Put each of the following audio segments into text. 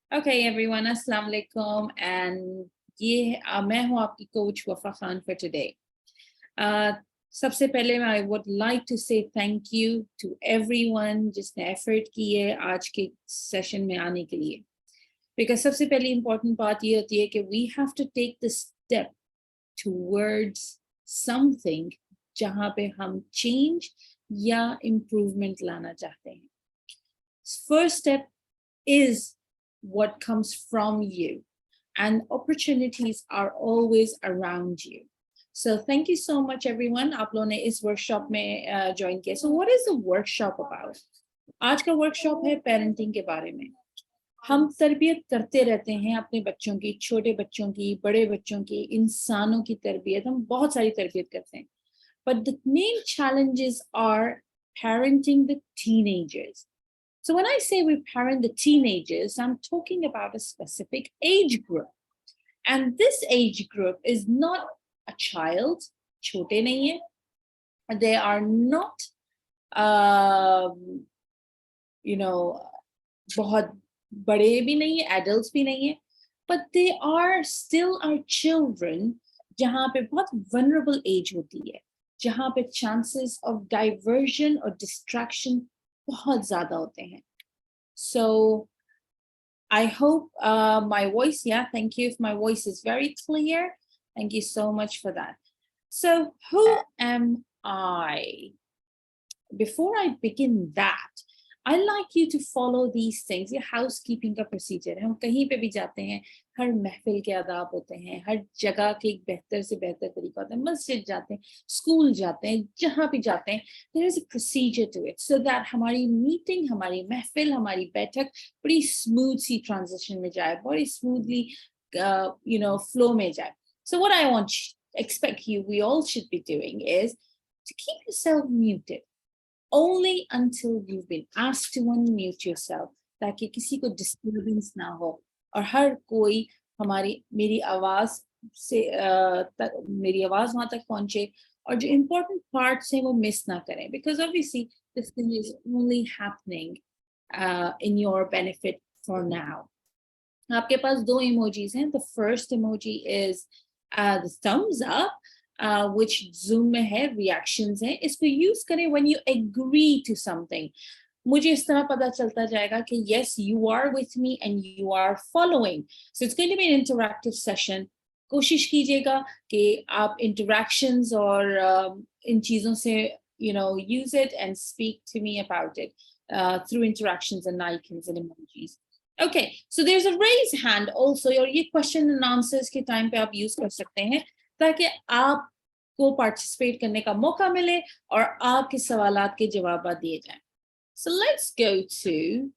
Okay, everyone, Assalamu alaikum, and मैं हूँ आपकी coach Wafa Khan for today. सबसे पहले I would like to say thank you to everyone जिसने effort की है आज के session में आने के लिए. Because सबसे पहली important बात ये होती है कि we have to take the step towards something जहाँ पे हम change या improvement लाना चाहते हैं. First step is what comes from you, and opportunities are always around you. So thank you so much, everyone. आप लोगों ने इस workshop में join किया. So what is the workshop about? आज का workshop है parenting के बारे में. हम तरबियत करते रहते हैं अपने बच्चों की, छोटे बच्चों की, बड़े बच्चों की, इंसानों की तरबियत. हम बहुत सारी तरबियत करते हैं. But the main challenges are parenting the teenagers. So when I say we parent the teenagers, I'm talking about a specific age group. And this age group is not a child, chote nahi hai. They are not, बहुत बड़े भी नहीं है, adults भी नहीं है, but they are still our children, जहाँ पे बहुत vulnerable age होती है, जहाँ पे chances of diversion or distraction बहुत ज़्यादा होते हैं. So I hope my voice, thank you if my voice is very clear. Thank you so much for that. So who am I? Before I begin that, I like you to follow these things. ये housekeeping का procedure है. हम कहीं पे भी जाते हैं, हर महफिल के आदाब होते हैं, हर जगह के एक बेहतर से बेहतर तरीका होता है. मस्जिद जाते हैं, स्कूल जाते हैं, जहाँ भी जाते हैं, there is a procedure to it so that हमारी meeting, हमारी महफिल, हमारी बैठक बड़ी smooth सी transition में जाए, बड़ी smoothly, flow में जाए. So what I expect you, we all should be doing is to keep yourself muted. Only until you've been asked to unmute yourself, ताकि किसी को disturbance ना हो और हर कोई मेरी आवाज वहां तक पहुंचे और जो important parts हैं वो miss ना करें, because obviously this thing is only happening in your benefit for now. आपके पास दो emojis हैं. The first emoji is the thumbs up, which Zoom में है, reactions हैं. इसको use करें when you agree to something. मुझे इस तरह पता चलता जाएगा कि yes, you are with me and you are following. So it's going to be an interactive session. कोशिश कीजिएगा कि आप interactions और इन चीज़ों से use it and speak to me about it through interactions and icons and emojis. Okay, so there's a raise hand also, और ये question and answers के time पे आप use कर सकते हैं ताकि आपको participate करने का मौका मिले और आपके सवालात के जवाब दिए जाएं. So let's go to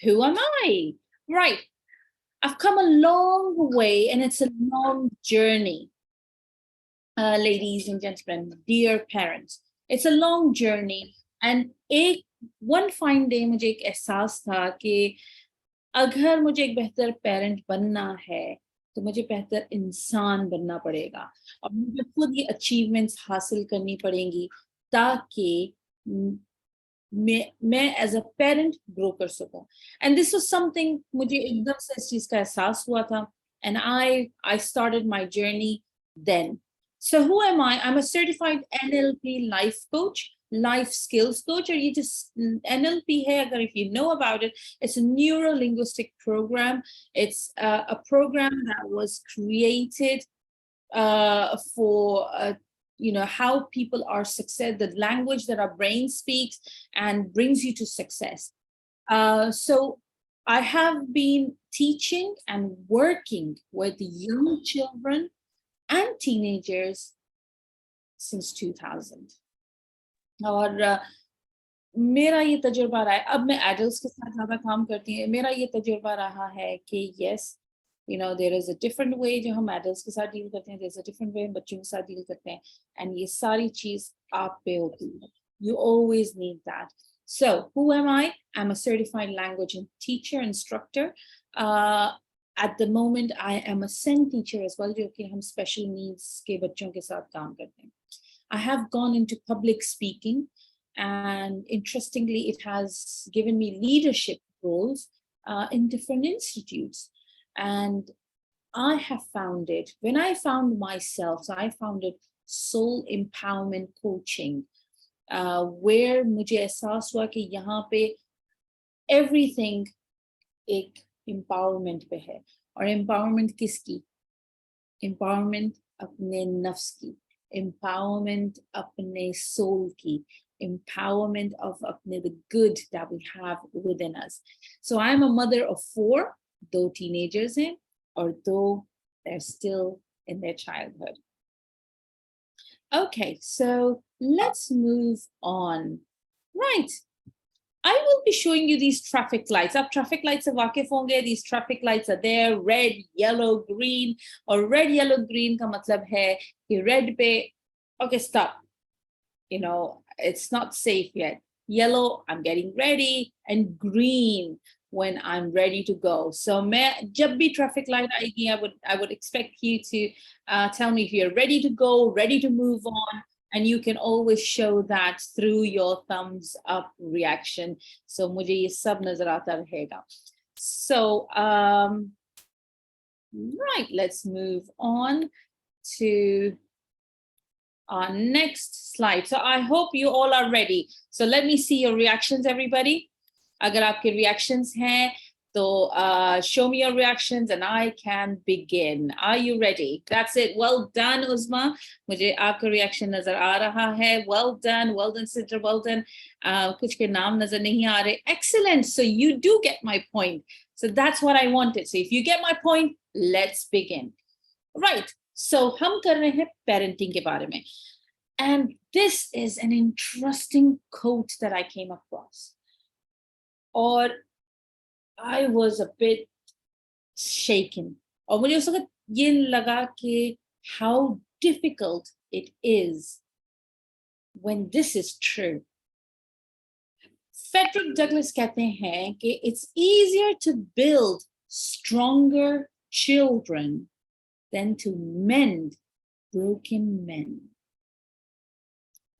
who am I? Right, I've come a long way and it's a long journey. Ladies and gentlemen, dear parents, it's a long journey. And one fine day मुझे एक एहसास था कि अगर मुझे एक बेहतर parent बनना है तो मुझे बेहतर इंसान बनना पड़ेगा और मुझे खुद ये अचीवमेंट्स हासिल करनी पड़ेंगी ताकि मैं एज अ पेरेंट ग्रो कर सकूं. एंड दिस वाज समथिंग, मुझे एकदम से इस चीज का एहसास हुआ था and I started my journey then. So who am I? I'm a certified NLP life coach, life skills coach, or you just NLP hai, agar if you know about it, it's a neuro-linguistic program. It's a program that was created for how people are success, the language that our brain speaks and brings you to success. So I have been teaching and working with young children and teenagers since 2000. और मेरा ये तजुर्बा रहा है, अब मैं adults के साथ ज़्यादा काम करती हूँ, मेरा ये तजुर्बा रहा है कि yes, there is a different way जो हम एडल्ट्स के साथ डील करते हैं, there's a different way हम बच्चों के साथ डील करते हैं, and ये सारी चीज़ आप पे होती है. You always need that. So who am I? I'm a certified language and teacher, instructor. At the moment, I am a SEN teacher as well, जो कि हम special needs के बच्चों के साथ काम करते हैं. I have gone into public speaking, and interestingly, it has given me leadership roles in different institutes. And I have found it, when I found myself, so I founded Soul Empowerment Coaching, where मुझे एहसास हुआ कि यहाँ पे everything एक empowerment पे है. और empowerment किसकी? Empowerment अपने नफ्स की, empowerment अपने soul की, empowerment of अपने the good that we have within us. So I'm a mother of 4, 2 teenagers हैं, although they're still in their childhood. Okay, so let's move on. Right, I will be showing you these traffic lights. Ab traffic lights se waqif honge, these traffic lights are there, red, yellow, green, or red, yellow, green ka matlab hai ki red pe, okay, stop. You know, it's not safe yet. Yellow, I'm getting ready, and green, when I'm ready to go. So jab bhi traffic light aayegi, I would expect you to tell me if you're ready to go, ready to move on, and you can always show that through your thumbs up reaction. So mujhe ye sab nazar aata rahega. So right, let's move on to our next slide. So I hope you all are ready. So let me see your reactions, everybody. Agar aapke reactions hain, so show me your reactions and I can begin. Are you ready? That's it. Well done, Uzma. Mujhe aapka reaction nazar aa raha hai. Well done, Sidra, well done. Kuch ke naam nazar nahi aa rahe. Excellent. So you do get my point. So that's what I wanted. So if you get my point, let's begin. Right. So hum kar rahe hain parenting ke baare mein. And this is an interesting quote that I came across. Or I was a bit shaken. और मुझे उस वक्त ये लगा कि how difficult it is when this is true. Frederick Douglass कहते हैं कि it's easier to build stronger children than to mend broken men.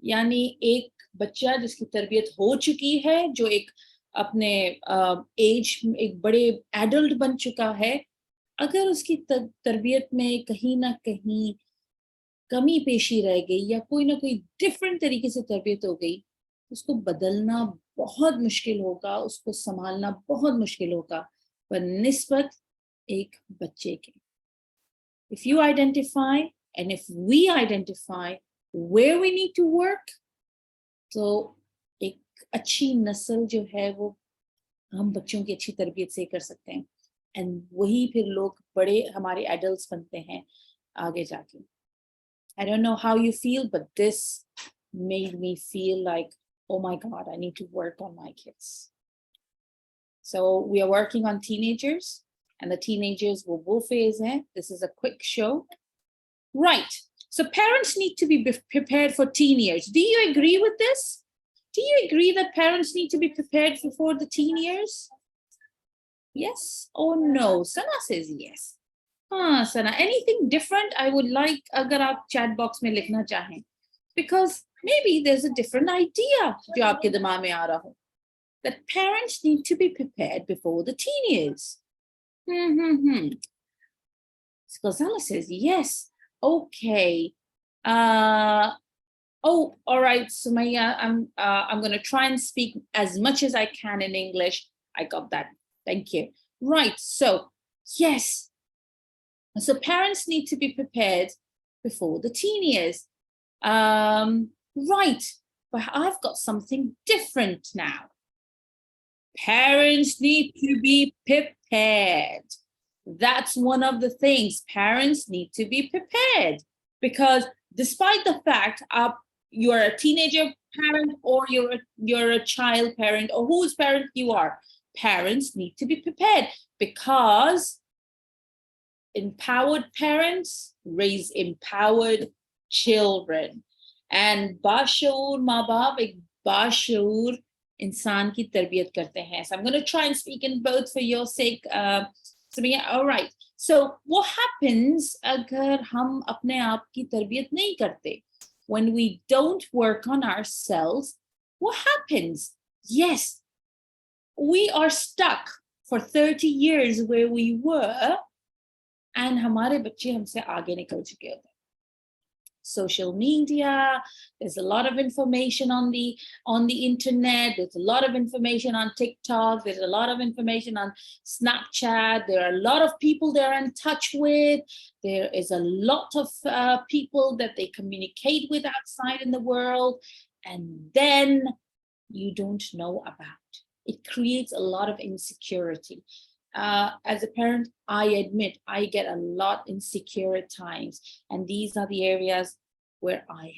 यानी एक बच्चा जिसकी तरबियत हो चुकी है, जो एक अपने एज एक बड़े एडल्ट बन चुका है, अगर उसकी तरबियत में कहीं ना कहीं कमी पेशी रह गई या कोई ना कोई डिफरेंट तरीके से तरबियत हो गई, उसको बदलना बहुत मुश्किल होगा, उसको संभालना बहुत मुश्किल होगा पर निस्बत एक बच्चे के. If you identify and if we identify where we need to work, तो एक अच्छी नस्ल जो है वो हम बच्चों की अच्छी तरबियत से कर सकते हैं, एंड वही फिर लोग बड़े हमारे एडल्ट्स बनते हैं आगे जाके. I don't know how you feel, but this made me feel like, oh my God, I need to work on my kids. So we are working on teenagers, and the teenagers will wo phase hai. This is a quick show. Right. So parents need to be prepared for teen years. Do you agree with this? Do you agree that parents need to be prepared for the teen years? Yes or no? Sana says yes. Sana, anything different? I would like agar aap chat box mein likhna chahein, because maybe there's a different idea jo aapke dimag mein aa raha ho, that parents need to be prepared before the teen years. Gonzalez says yes. Okay. Oh, all right, Sumaya, I'm going to try and speak as much as I can in English. I got that. Thank you. Right. So, yes. So parents need to be prepared before the teen years. Right. But I've got something different now. Parents need to be prepared. That's one of the things. Parents need to be prepared, because despite the fact you're a teenager parent or you're a child parent or whose parent you are, parents need to be prepared, because empowered parents raise empowered children. And bashaur maa baap ek bashaur insan ki tarbiyat karte hain. So I'm going to try and speak in both for your sake. All right. So what happens agar hum apne aap ki tarbiyat nahi karte? When we don't work on ourselves, what happens? Yes, we are stuck for 30 years where we were, and हमारे बच्चे हमसे आगे निकल चुके होते हैं. Social media, there's a lot of information on the internet, there's a lot of information on TikTok, there's a lot of information on Snapchat, there are a lot of people they're in touch with, there is a lot of people that they communicate with outside in the world, and then you don't know about. It creates a lot of insecurity. As a parent, I admit I get a lot insecure at times, and these are the areas where I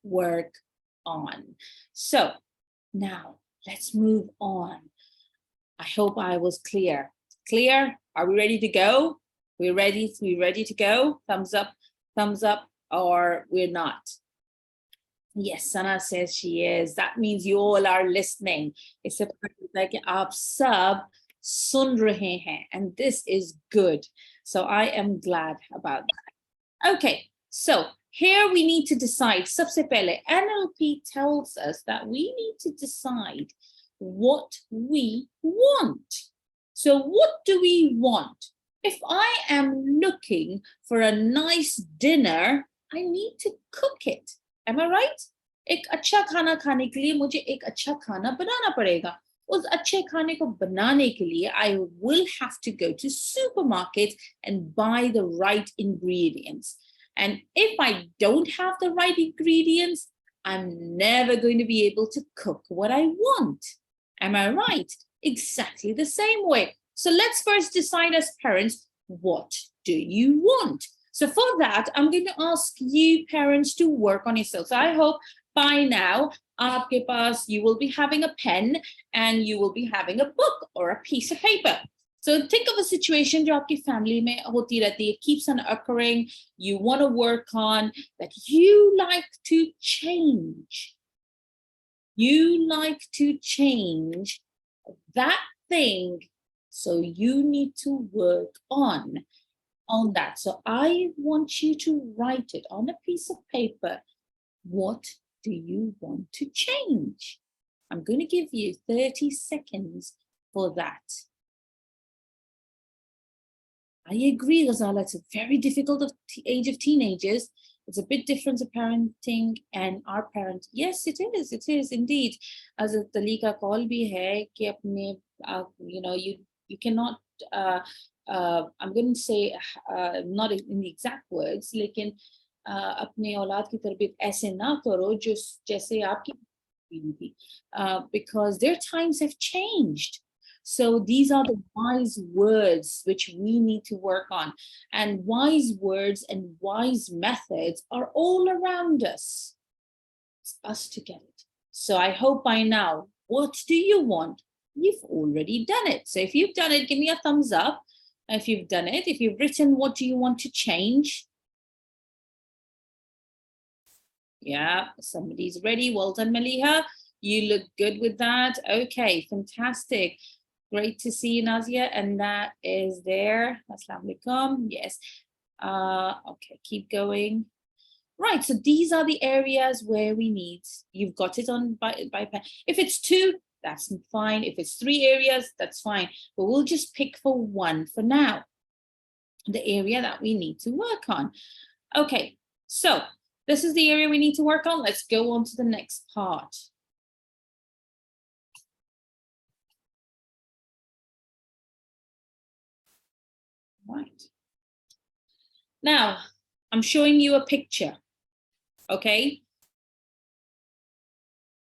work on. So now let's move on. I hope I was clear. Clear? Are we ready to go? We're ready. We ready to go? Thumbs up, or we're not. Yes, Sana says she is. That means you all are listening. It's like aap sab sun rahe hain, and this is good. So I am glad about that. Okay, so here we need to decide. Sabse pehle, NLP tells us that we need to decide what we want. So what do we want? If I am looking for a nice dinner, I need to cook it. Am I right? एक अच्छा खाना खाने के लिए मुझे एक अच्छा खाना बनाना पड़ेगा. उस अच्छे खाने को बनाने के लिए I will have to go to supermarket and buy the right ingredients. And if I don't have the right ingredients, I'm never going to be able to cook what I want. Am I right? Exactly the same way. So let's first decide as parents, what do you want? So for that, I'm going to ask you parents to work on yourself. So I hope by now, aapke paas, you will be having a pen and you will be having a book or a piece of paper. So think of a situation jo aapki family mein hoti rehti hai, keeps on occurring, you want to work on, that you like to change. You like to change that thing, so you need to work on that. So I want you to write it on a piece of paper. What do you want to change? I'm going to give you 30 seconds for that. I agree, Ghazala, it's a very difficult age of teenagers. It's a bit different to parenting and our parent. Yes, it is indeed. As a talika call bhi hai ki apne, you cannot, I'm going to say, not in the exact words, lekin अपने औलाद की तरबियत ऐसे ना करो जो जैसे आपकी थी, because their times have changed. So these are the wise words which we need to work on, and wise words and wise methods are all around us. It's us to get it. So I hope by now, what do you want? You've already done it. So if you've done it, give me a thumbs up. If you've done it, if you've written, what do you want to change? Yeah, somebody's ready. Well done, Maliha. You look good with that. Okay, fantastic. Great to see you, Nazia. And that is there. Assalamu alaikum. Yes. Okay, keep going. Right, so these are the areas where we need. You've got it on by pen. If it's 2, that's fine. If it's 3 areas, that's fine. But we'll just pick for 1 for now. The area that we need to work on. Okay, so this is the area we need to work on. Let's go on to the next part. Right. Now, I'm showing you a picture, okay?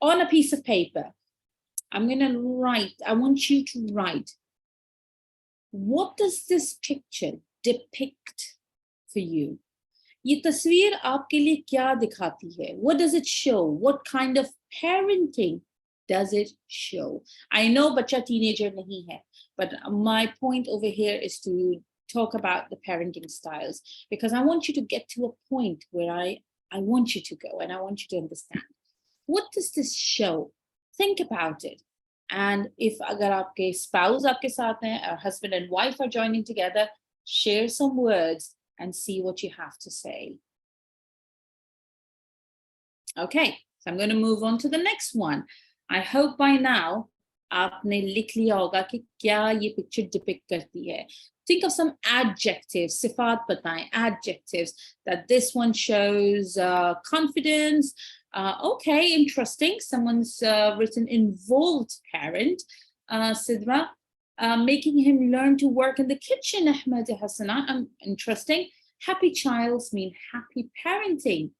On a piece of paper, I'm going to write, I want you to write, what does this picture depict for you? ये तस्वीर आपके लिए क्या दिखाती है? What does it show? What kind of parenting does it show? I know बच्चा teenager नहीं है, but my point over here is to talk about the parenting styles, because I want you to get to a point where I want you to go and I want you to understand. What does this show? Think about it. And if agar aapke spouse aapke saath hai, or husband and wife are joining together, share some words and see what you have to say. Okay, so I'm going to move on to the next one. I hope by now आपने लिख लिया होगा कि क्या ये picture depict करती है. Think of some adjectives, सिफात बताएं, adjectives, that this one shows confidence. Okay, interesting. Someone's written involved parent. Sidra, making him learn to work in the kitchen, Ahmed Hassana. Interesting. Happy childs mean happy parenting.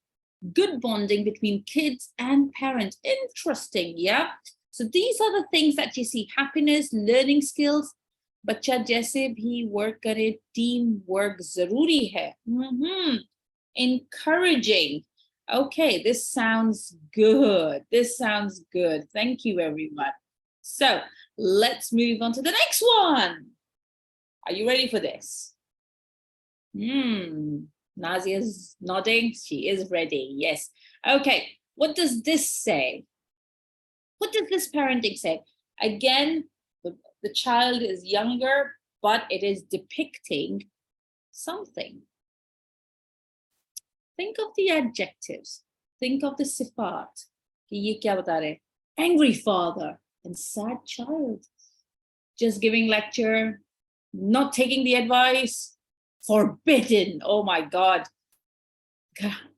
Good bonding between kids and parents. Interesting, yeah? So these are the things that you see. Happiness, learning skills. बच्चा जैसे भी work करे, team work जरूरी है. Encouraging. Okay, this sounds good. This sounds good. Thank you, everyone. So let's move on to the next one. Are you ready for this? Nazia's nodding. She is ready. Yes. Okay. What does this say? What does this parenting say? Again, the child is younger, but it is depicting something. Think of the adjectives. Think of the sifat. Ye kya bata rahe? Angry father and sad child. Just giving lecture, not taking the advice, forbidden. Oh my God.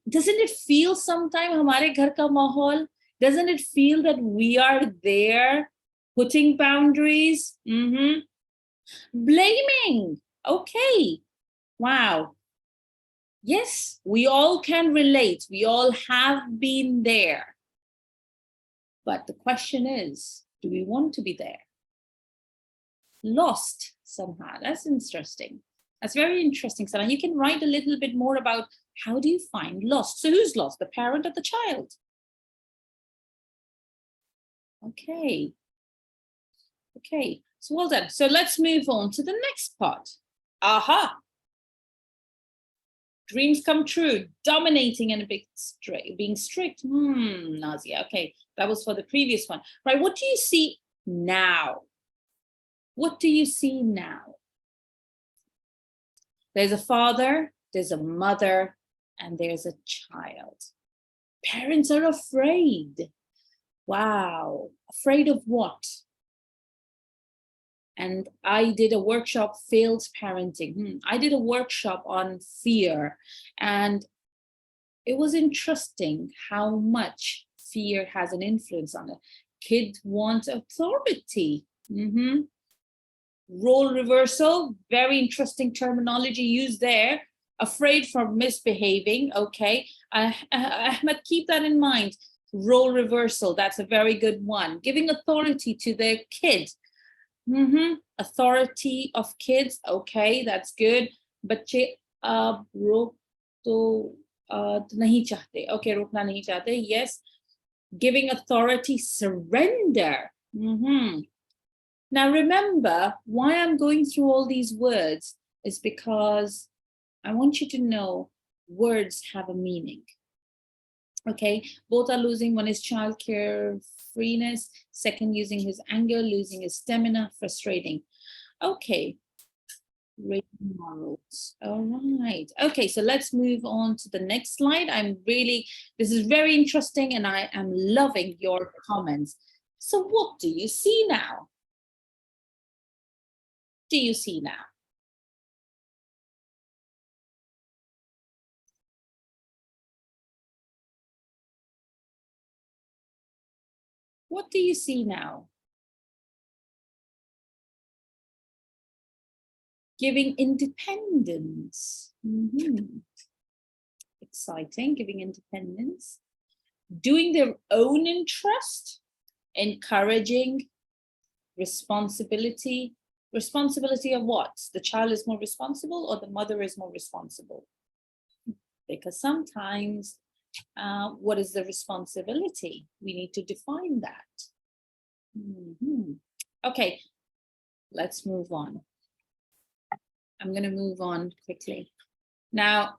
Doesn't it feel sometime hamare ghar ka mahol? Doesn't it feel that we are there putting boundaries? Blaming. Okay. Wow. Yes, we all can relate. We all have been there. But the question is, do we want to be there? Lost somehow. That's interesting. That's very interesting, Sana. You can write a little bit more about how do you find lost? So who's lost, the parent or the child? Okay. Okay, so well done. So let's move on to the next part. Aha. Dreams come true, dominating and being strict. Nazia. Okay, that was for the previous one. Right, what do you see now? What do you see now? There's a father, there's a mother, and there's a child. Parents are afraid. Wow. Afraid of what? And I did a workshop, failed parenting. I did a workshop on fear, and it was interesting how much fear has an influence on it. Kids want authority. Role reversal, very interesting terminology used there. Afraid from misbehaving. Okay, Ahmed, keep that in mind. Role reversal, that's a very good one. Giving authority to their kids. Authority of kids. Okay, that's good. बच्चे रोक तो नहीं चाहते. Okay, रोकना नहीं चाहते. Yes. Giving authority, surrender. Now remember, why I'm going through all these words is because I want you to know words have a meaning. Okay, both are losing. One is childcare freeness, second using his anger, losing his stamina, frustrating. Okay, morals. All right. Okay, so let's move on to the next slide. This is very interesting and I am loving your comments. So what do you see now? Do you see now? What do you see now? Giving independence. Exciting, giving independence. Doing their own interest, encouraging, responsibility. Responsibility of what? The child is more responsible or the mother is more responsible? Because sometimes, what is the responsibility? We need to define that. Okay, let's move on. I'm going to move on quickly. Now,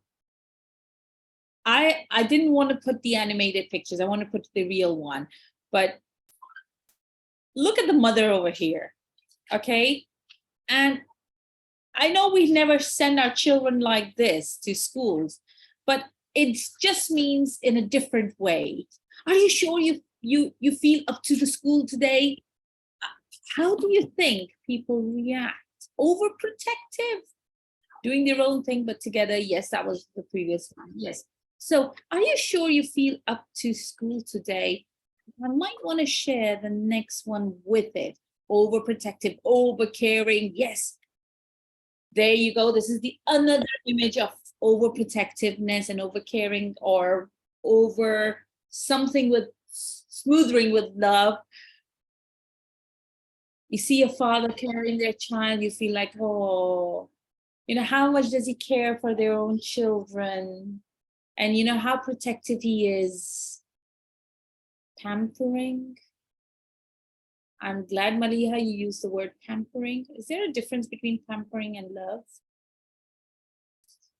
I didn't want to put the animated pictures. I want to put the real one. But look at the mother over here, okay? And I know we never send our children like this to schools, but it just means in a different way. Are you sure you feel up to the school today? How do you think people react? Overprotective, doing their own thing, but together. Yes, that was the previous one. Yes. So are you sure you feel up to school today? I might want to share the next one with it. Overprotective, overcaring. Yes. There you go. This is the another image of overprotectiveness and overcaring, or over something with smoothing with love. You see a father carrying their child, you feel like, oh, you know, how much does he care for their own children? And you know how protective he is. Pampering. I'm glad, Maliha, you used the word pampering. Is there a difference between pampering and love?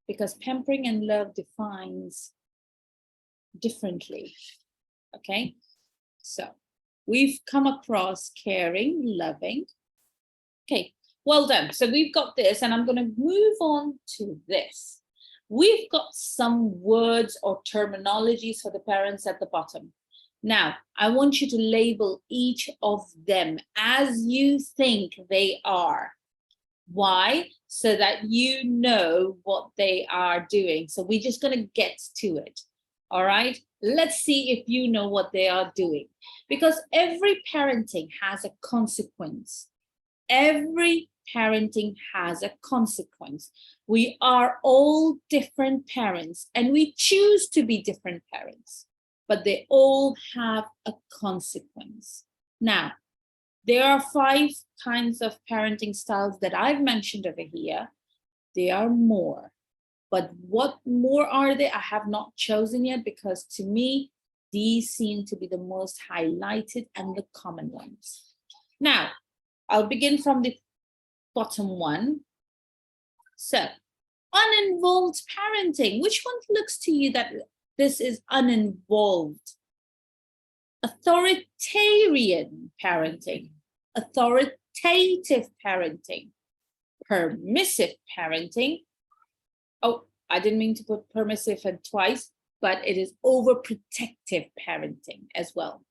Because pampering and love defines differently. Okay, so we've come across caring, loving. Okay, well done. So we've got this, and I'm going to move on to this. We've got some words or terminologies for the parents at the bottom. Now, I want you to label each of them as you think they are. Why? So that you know what they are doing. So we're just going to get to it. All right, let's see if you know what they are doing, because every parenting has a consequence. Every parenting has a consequence. We are all different parents, and we choose to be different parents, but they all have a consequence. Now, there are 5 kinds of parenting styles that I've mentioned over here. There are more. But what more are they? I have not chosen yet, because to me, these seem to be the most highlighted and the common ones. Now, I'll begin from the bottom one. So, uninvolved parenting. Which one looks to you that this is uninvolved? Authoritarian parenting, authoritative parenting, permissive parenting. Oh, I didn't mean to put permissive and twice, but it is overprotective parenting as well.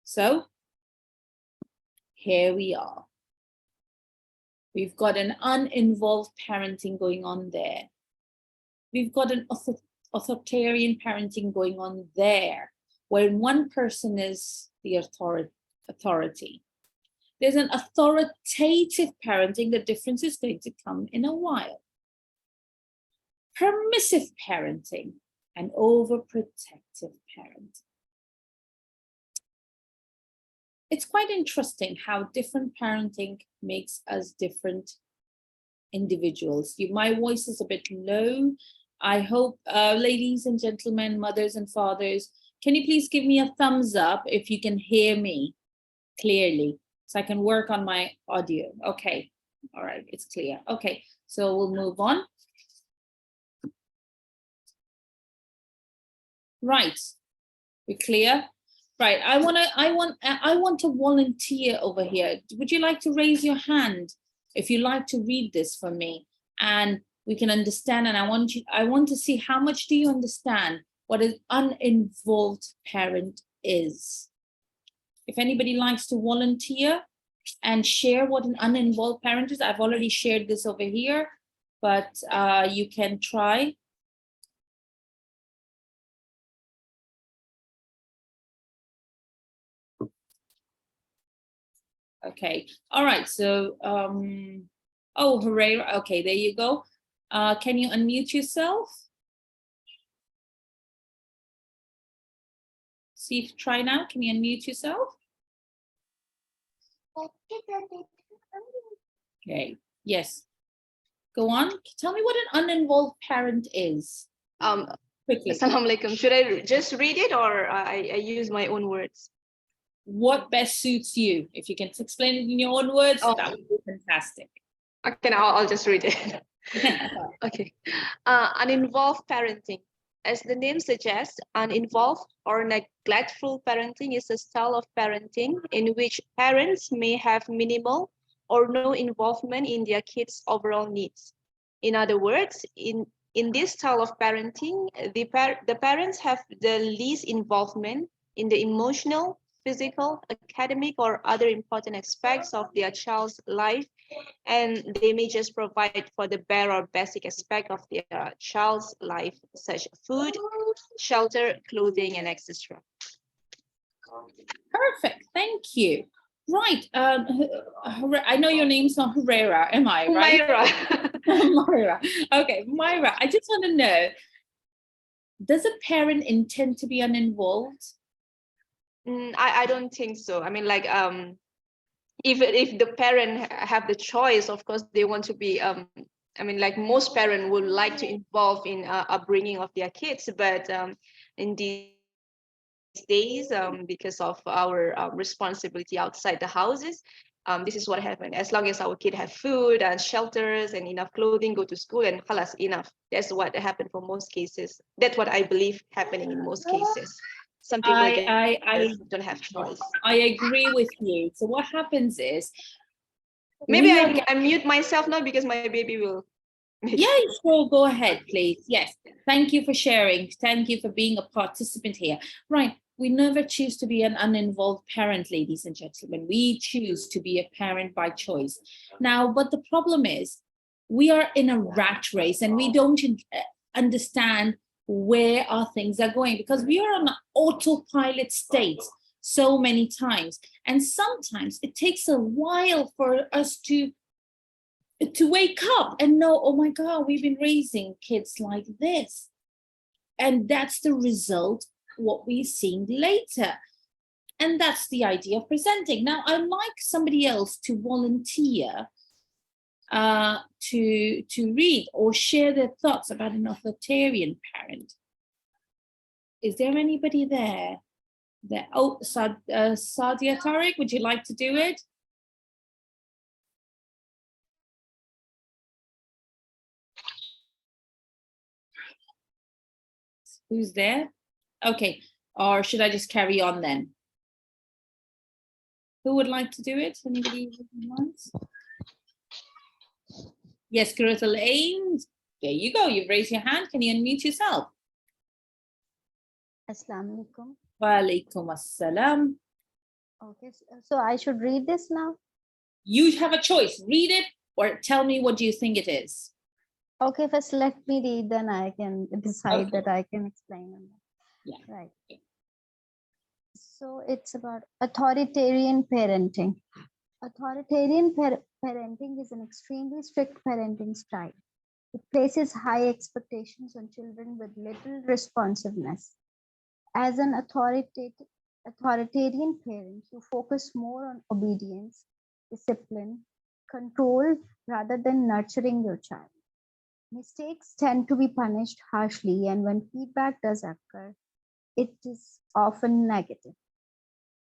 So here we are. We've got an uninvolved parenting going on there. We've got an authoritarian parenting going on there, where one person is the authority. There's an authoritative parenting. The difference is going to come in a while. Permissive parenting and overprotective parenting. It's quite interesting how different parenting makes us different individuals. My voice is a bit low. I hope, ladies and gentlemen, mothers and fathers, can you please give me a thumbs up if you can hear me clearly, so I can work on my audio. Okay, all right, it's clear. Okay, so we'll move on. Right, we're clear. Right, I want to volunteer over here. Would you like to raise your hand if you like to read this for me, and we can understand? And I want to see how much do you understand what an uninvolved parent is. If anybody likes to volunteer and share what an uninvolved parent is, I've already shared this over here, but you can try. Okay, all right, so, oh, hooray, okay, there you go. Can you unmute yourself? See, try now, can you unmute yourself? Okay, yes, go on. Tell me what an uninvolved parent is. Quickly. Assalamualaikum. Should I just read it, or I use my own words? What best suits you? If you can explain it in your own words, that would be fantastic. Okay, now I'll just read it. Okay. Uninvolved parenting. As the name suggests, uninvolved or neglectful parenting is a style of parenting in which parents may have minimal or no involvement in their kids' overall needs. In other words, in this style of parenting, the parents have the least involvement in the emotional, physical, academic, or other important aspects of their child's life, and they may just provide for the bare or basic aspect of their child's life, such as food, shelter, clothing, and etc. Perfect, thank you. Right, I know your name's not Herrera, am I, right? Myra. Myra. Okay, Myra, I just want to know, does a parent intend to be uninvolved? I don't think so. I mean, like, if the parent have the choice, of course, they want to be, I mean, like most parents would like to involve in upbringing of their kids, but in these days, because of our responsibility outside the houses, this is what happened. As long as our kid have food and shelters and enough clothing, go to school, and halas, enough. That's what happened for most cases. That's what I believe happening in most cases. Some people I don't have choice. I agree with you. So what happens is, maybe I mute myself now because my baby will. Yeah, sure, go ahead, please. Yes, thank you for sharing. Thank you for being a participant here. Right, we never choose to be an uninvolved parent, ladies and gentlemen. We choose to be a parent by choice. Now, but the problem is, we are in a rat race and we don't understand where our things are going, because we are on an autopilot state so many times. And sometimes it takes a while for us to wake up and know, oh my God, we've been raising kids like this. And that's the result, what we're seeing later. And that's the idea of presenting. Now, I'd like somebody else to volunteer to read or share their thoughts about an authoritarian parent. Is there anybody there? Oh, Sadia Tariq, would you like to do it? Who's there? Okay, or should I just carry on then? Who would like to do it? Anybody wants? Yes, Kuratul Ains. There you go. You've raised your hand. Can you unmute yourself? Assalamu alaikum. Wa alaikum assalam. Okay, so I should read this now? You have a choice. Read it or tell me what you think it is. Okay, first let me read, then I can decide that I can explain on that. Yeah. Right. So it's about authoritarian parenting. Authoritarian parenting is an extremely strict parenting style. It places high expectations on children with little responsiveness. As an authoritarian parent, you focus more on obedience, discipline, control, rather than nurturing your child. Mistakes tend to be punished harshly, and when feedback does occur, it is often negative.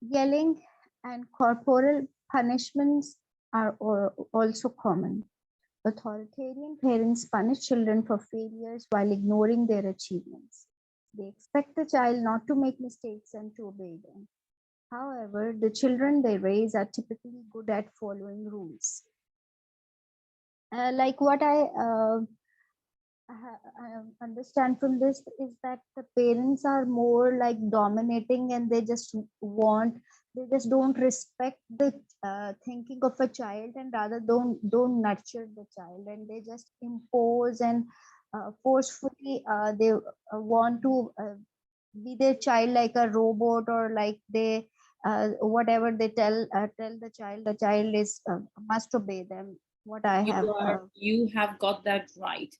Yelling and corporal punishments are also common. Authoritarian parents punish children for failures while ignoring their achievements. They expect the child not to make mistakes and to obey them. However, the children they raise are typically good at following rules. Like what I understand from this is that the parents are more like dominating, and they just don't respect the thinking of a child, and rather don't nurture the child, and they just impose and forcefully they want to be their child like a robot, or like they whatever they tell the child is must obey them. What I have you have got that right.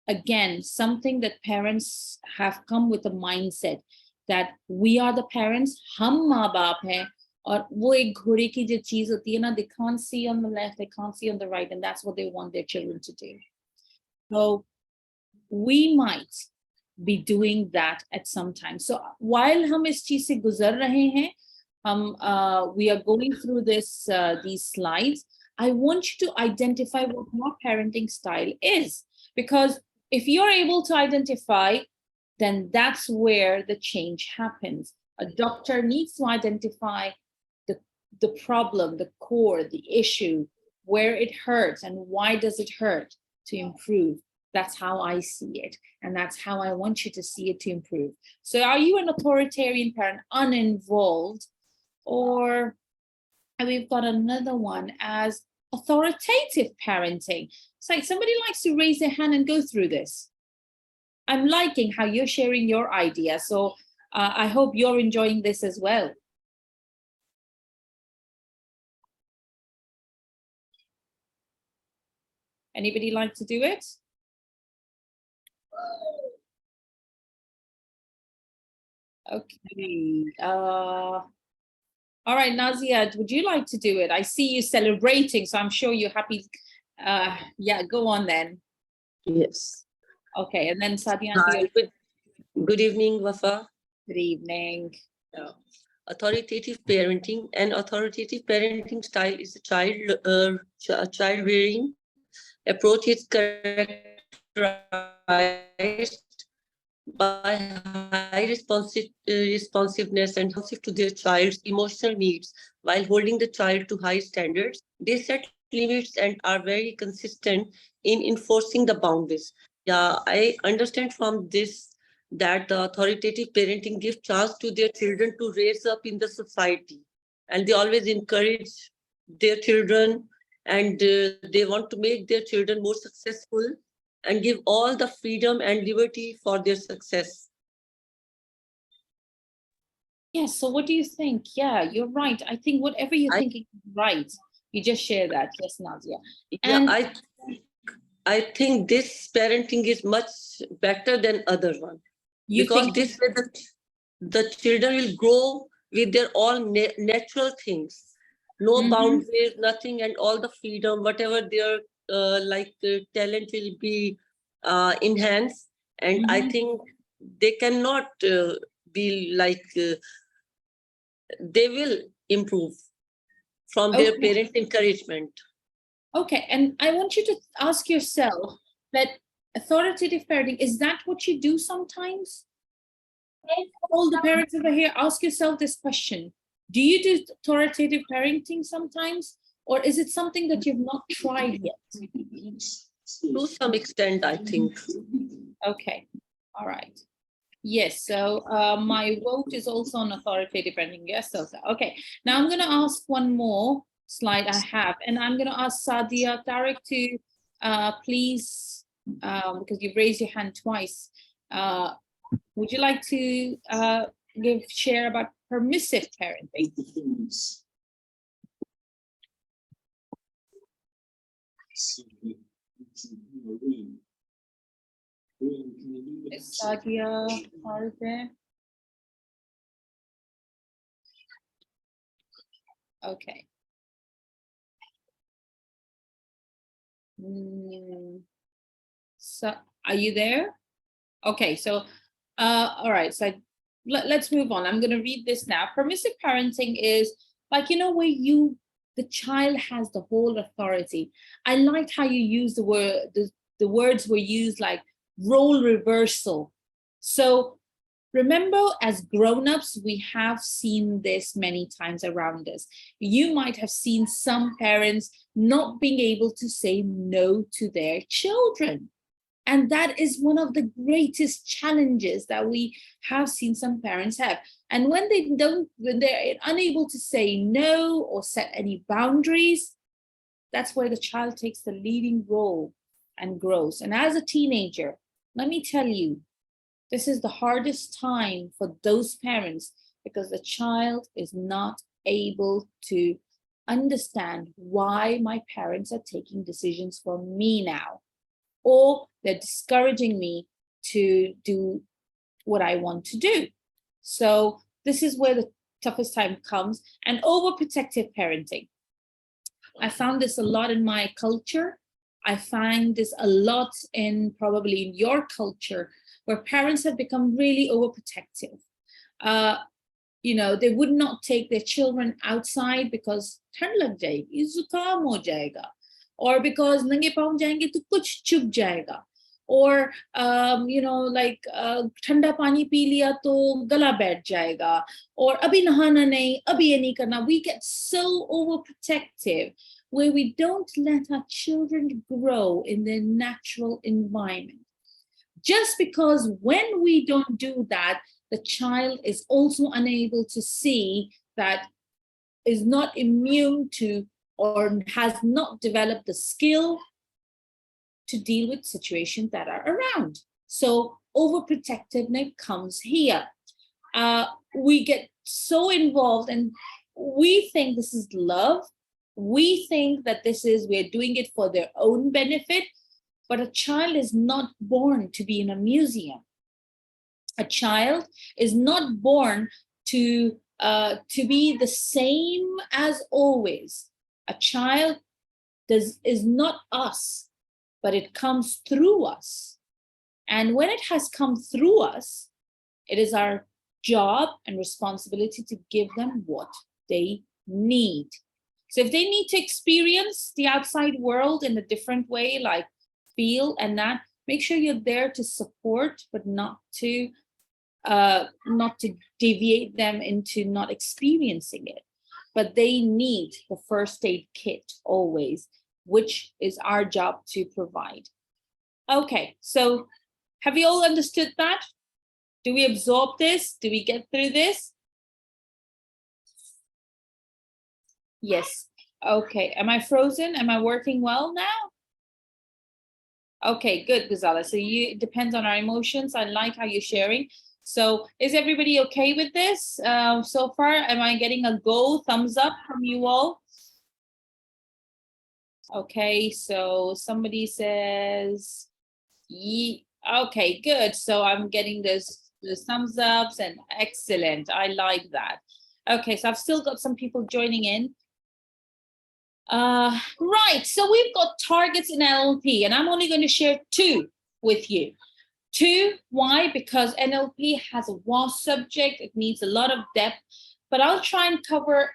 Again, something that parents have come with a mindset that we are the parents, hum maa baap hai, aur wo ek ghode ki jo cheez hoti hai na, they can't see on the left, they can't see on the right, and that's what they want their children to do. So we might be doing that at some time. So while hum is cheez se guzar rahe hain, we are going through this these slides, I want you to identify what your parenting style is, because if you're able to identify, then that's where the change happens. A doctor needs to identify the problem, the core, the issue, where it hurts and why does it hurt, to improve. That's how I see it. And that's how I want you to see it to improve. So are you an authoritarian parent, uninvolved? Or we've got another one as authoritative parenting. It's like somebody likes to raise their hand and go through this. I'm liking how you're sharing your idea. So I hope you're enjoying this as well. Anybody like to do it? Okay. All right, Nazia, would you like to do it? I see you celebrating, so I'm sure you're happy. Yeah, go on then. Yes. Okay, and then Sadia. Hi, good evening, Wafa. Good evening. Authoritative parenting. An authoritative parenting style is a child rearing approach is characterized by high responsiveness and responsive to their child's emotional needs while holding the child to high standards. They set limits and are very consistent in enforcing the boundaries. Yeah, I understand from this that the authoritative parenting gives chance to their children to raise up in the society, and they always encourage their children, and they want to make their children more successful and give all the freedom and liberty for their success. Yes, so what do you think? Yeah, you're right. I think whatever you're thinking is right. You just share that. Yes, Nazia. And yeah, I think this parenting is much better than other one, because this way the children will grow with their all natural things, no boundaries, nothing, and all the freedom, whatever their talent will be enhanced. And I think they cannot be like they will improve from their parents' encouragement. Okay, and I want you to ask yourself that authoritative parenting, is that what you do sometimes? All the parents over here, ask yourself this question. Do you do authoritative parenting sometimes? Or is it something that you've not tried yet? To some extent, I think. Okay, all right. Yes, so my vote is also on authoritative parenting. Yes, so okay. Now I'm going to ask one more slide I have, and I'm going to ask Sadia Tariq to please, because you've raised your hand twice, would you like to share about permissive parenting? Is Sadia Tariq there? Okay. So are you there? Okay, so all right, so let's move on. I'm going to read this now. Permissive parenting is like, you know, where the child has the whole authority. I liked how you used the word, the words were used like role reversal. So remember, as grown-ups, we have seen this many times around us. You might have seen some parents not being able to say no to their children. And that is one of the greatest challenges that we have seen some parents have. And when they're unable to say no or set any boundaries, that's where the child takes the leading role and grows. And as a teenager, let me tell you, this is the hardest time for those parents because the child is not able to understand why my parents are taking decisions for me now, or they're discouraging me to do what I want to do. So this is where the toughest time comes. And overprotective parenting. I found this a lot in my culture. I find this a lot probably in your culture, where parents have become really overprotective. You know, they would not take their children outside because ठंड लग जाएगी, जुकाम हो जाएगा, or because नंगे पाँव जाएंगे तो कुछ चुभ जाएगा, or you know, like ठंडा पानी पी लिया तो गला बैठ जाएगा, or अभी नहाना नहीं, अभी ये नहीं करना. We get so overprotective where we don't let our children grow in their natural environment. Just because when we don't do that, the child is also unable to see that is not immune to or has not developed the skill to deal with situations that are around. So overprotectiveness comes here. We get so involved and we think this is love. We think that we're doing it for their own benefit, but a child is not born to be in a museum. A child is not born to be the same as always. A child is not us, but it comes through us. And when it has come through us, it is our job and responsibility to give them what they need. So if they need to experience the outside world in a different way, like feel and that, make sure you're there to support, but not to deviate them into not experiencing it. But they need the first aid kit always, which is our job to provide. Okay, so have you all understood that? Do we absorb this? Do we get through this? Yes. Okay, am I frozen? Am I working well now? Okay, good, Ghazala. So it depends on our emotions. I like how you're sharing. So is everybody okay with this so far? Am I getting a go, thumbs up from you all? Okay, so somebody says, okay, good. So I'm getting the thumbs ups and excellent. I like that. Okay, so I've still got some people joining in. Right, so we've got targets in NLP, and I'm only going to share 2 with you. 2, why? Because NLP has a vast subject, it needs a lot of depth, but I'll try and cover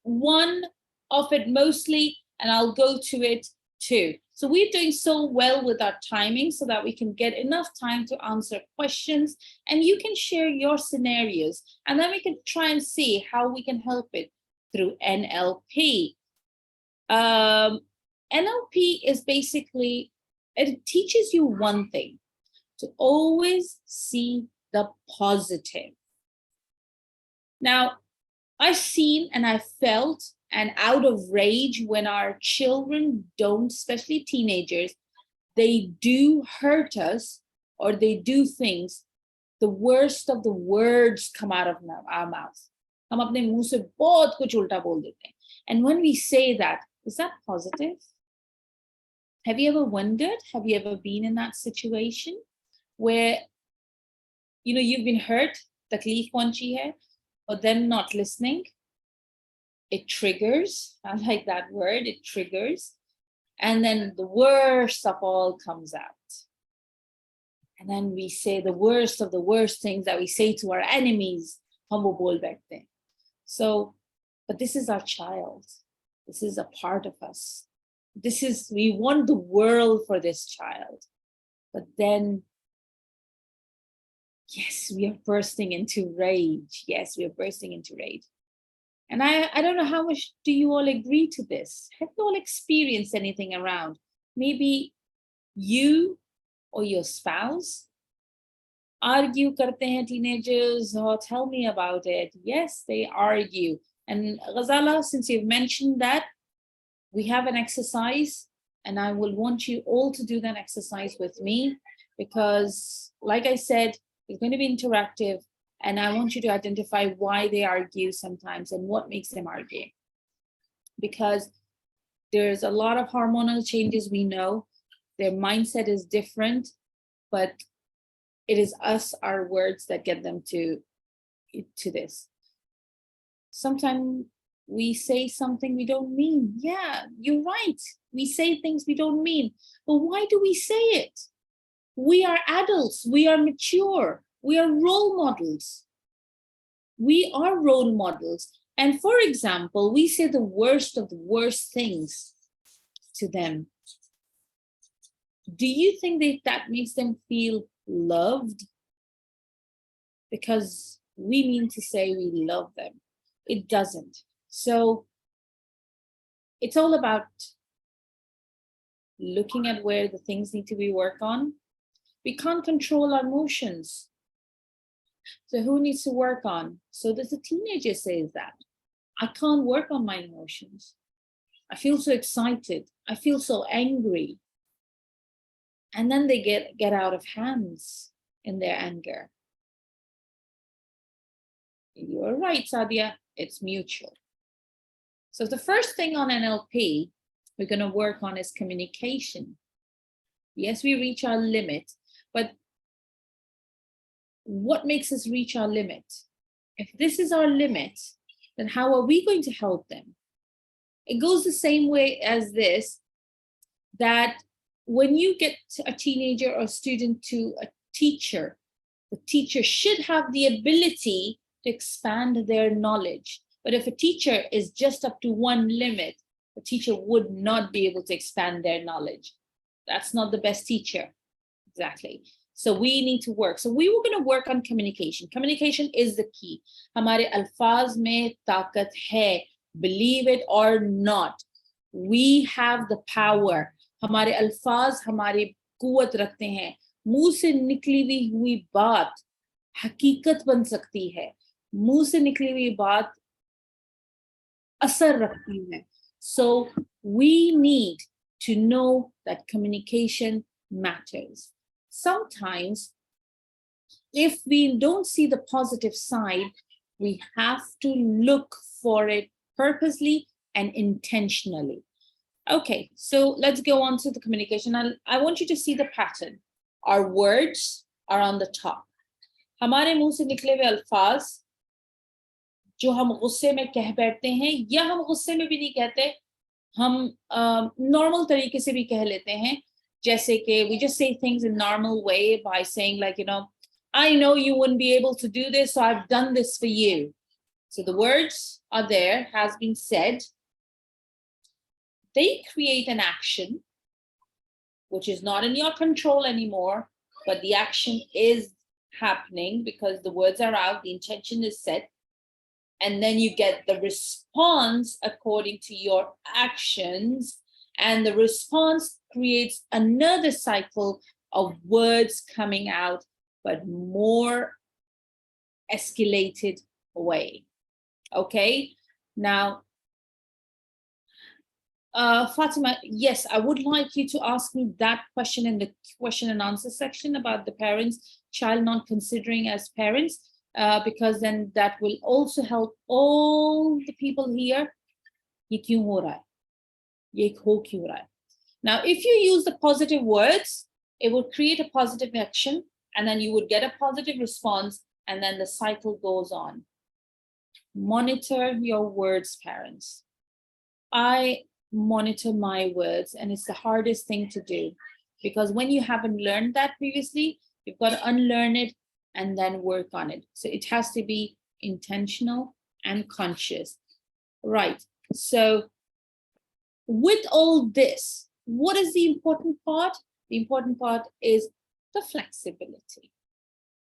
1 of it mostly, and I'll go to it 2. So we're doing so well with our timing so that we can get enough time to answer questions, and you can share your scenarios, and then we can try and see how we can help it through NLP. NLP is basically, it teaches you one thing, to always see the positive. Now, I've seen and I felt and out of rage when our children don't, especially teenagers, they do hurt us or they do things, the worst of the words come out of our mouth. हम अपने मुंह से बहुत कुछ उल्टा बोल देते हैं. And when we say that, is that positive? Have you ever wondered, have you ever been in that situation where, you've been hurt, takleef pahunchi hai, or them not listening? It triggers, I like that word, it triggers. And then the worst of all comes out. And then we say the worst of the worst things that we say to our enemies. Hum wo bol baithte hain. So, but this is our child. This is a part of us. We want the world for this child. But then, yes, we are bursting into rage. Yes, we are bursting into rage. And I don't know how much do you all agree to this? Have you all experienced anything around? Maybe you or your spouse argue karte hain teenagers, or tell me about it. Yes, they argue. And Ghazala, since you've mentioned that, we have an exercise, and I will want you all to do that exercise with me, because like I said, it's going to be interactive, and I want you to identify why they argue sometimes and what makes them argue. Because there's a lot of hormonal changes, we know. Their mindset is different, but it is us, our words, that get them to this. Sometimes we say something we don't mean. Yeah, you're right. We say things we don't mean. But why do we say it? We are adults. We are mature. We are role models. We are role models. And for example, we say the worst of the worst things to them. Do you think that makes them feel loved? Because we mean to say we love them. It doesn't. So it's all about looking at where the things need to be worked on. We can't control our emotions. So who needs to work on? So the teenager says that. I can't work on my emotions. I feel so excited. I feel so angry. And then they get out of hands in their anger. You're right, Sadia. It's mutual. So the first thing on NLP we're going to work on is communication. Yes, we reach our limit, but what makes us reach our limit? If this is our limit, then how are we going to help them? It goes the same way as this, that when you get a teenager or student to a teacher, the teacher should have the ability to expand their knowledge. But if a teacher is just up to one limit, the teacher would not be able to expand their knowledge. That's not the best teacher. Exactly. So we need to work. So we were going to work on communication. Communication is the key. Hamare alfaz mein taqat hai. Believe it or not. We have the power. हमारे अल्फाज हमारी कुवत रखते हैं. मुंह से निकली हुई बात हकीकत बन सकती है. मुंह से निकली हुई बात असर रखती है. So we need to know that communication matters. Sometimes, if we don't see the positive side, we have to look for it purposely and intentionally. Okay, so let's go on to the communication. I want you to see the pattern. Our words are on the top. हमारे मुंह से निकले हुए अल्फाज जो हम गुस्से में कह बैठते हैं या हम गुस्से में भी नहीं कहते, हम नॉर्मल तरीके से भी कह लेते हैं, जैसे कि we just say things in normal way by saying like, you know, I know you wouldn't be able to do this, so I've done this for you. So the words are there, has been said. They create an action which is not in your control anymore, but the action is happening because the words are out, the intention is set, and then you get the response according to your actions, and the response creates another cycle of words coming out, but more escalated way. Okay, now Fatima, yes, I would like you to ask me that question in the question and answer section about the parents, child not considering as parents, because then that will also help all the people here. Ye kyun ho raha hai? Ye ho kyun raha hai? Now, if you use the positive words, it will create a positive action, and then you would get a positive response, and then the cycle goes on. Monitor your words, parents. I monitor my words, and it's the hardest thing to do, because when you haven't learned that previously, you've got to unlearn it and then work on it. So it has to be intentional and conscious. Right. So with all this, what is the important part? The important part is the flexibility.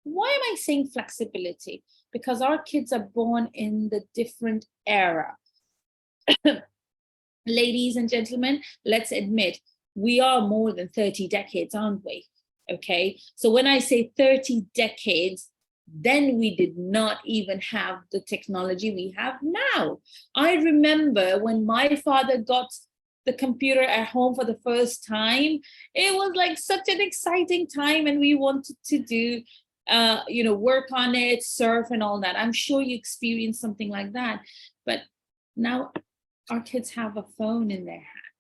Why am I saying flexibility? Because our kids are born in the different era. Ladies and gentlemen, let's admit, we are more than 30 decades, aren't we? Okay, so when I say 30 decades, then we did not even have the technology we have now. I remember when my father got the computer at home for the first time, it was like such an exciting time, and we wanted to do, work on it, surf and all that. I'm sure you experienced something like that, but now our kids have a phone in their hand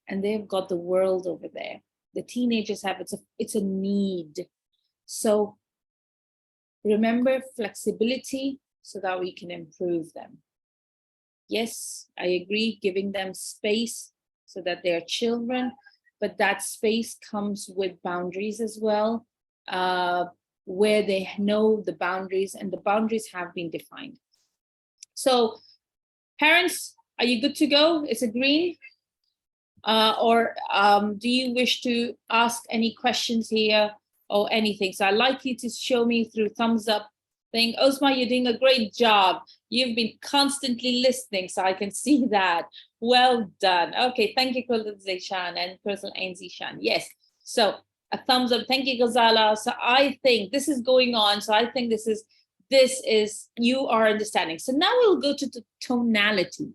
and they've got the world over there. The teenagers have, it's a need. So remember flexibility so that we can improve them. Yes, I agree, giving them space so that they're children, but that space comes with boundaries as well, where they know the boundaries, and the boundaries have been defined. So parents, are you good to go? Is it green? Or do you wish to ask any questions here or anything? So I'd like you to show me through thumbs up thing. Osma, you're doing a great job. You've been constantly listening, so I can see that. Well done. Okay, thank you, Kulil Zayshan and Kursal Ain Zishan. Yes, so a thumbs up. Thank you, Ghazala. So I think this is going on. So I think this is this is, you are understanding. So now we'll go to the tonality.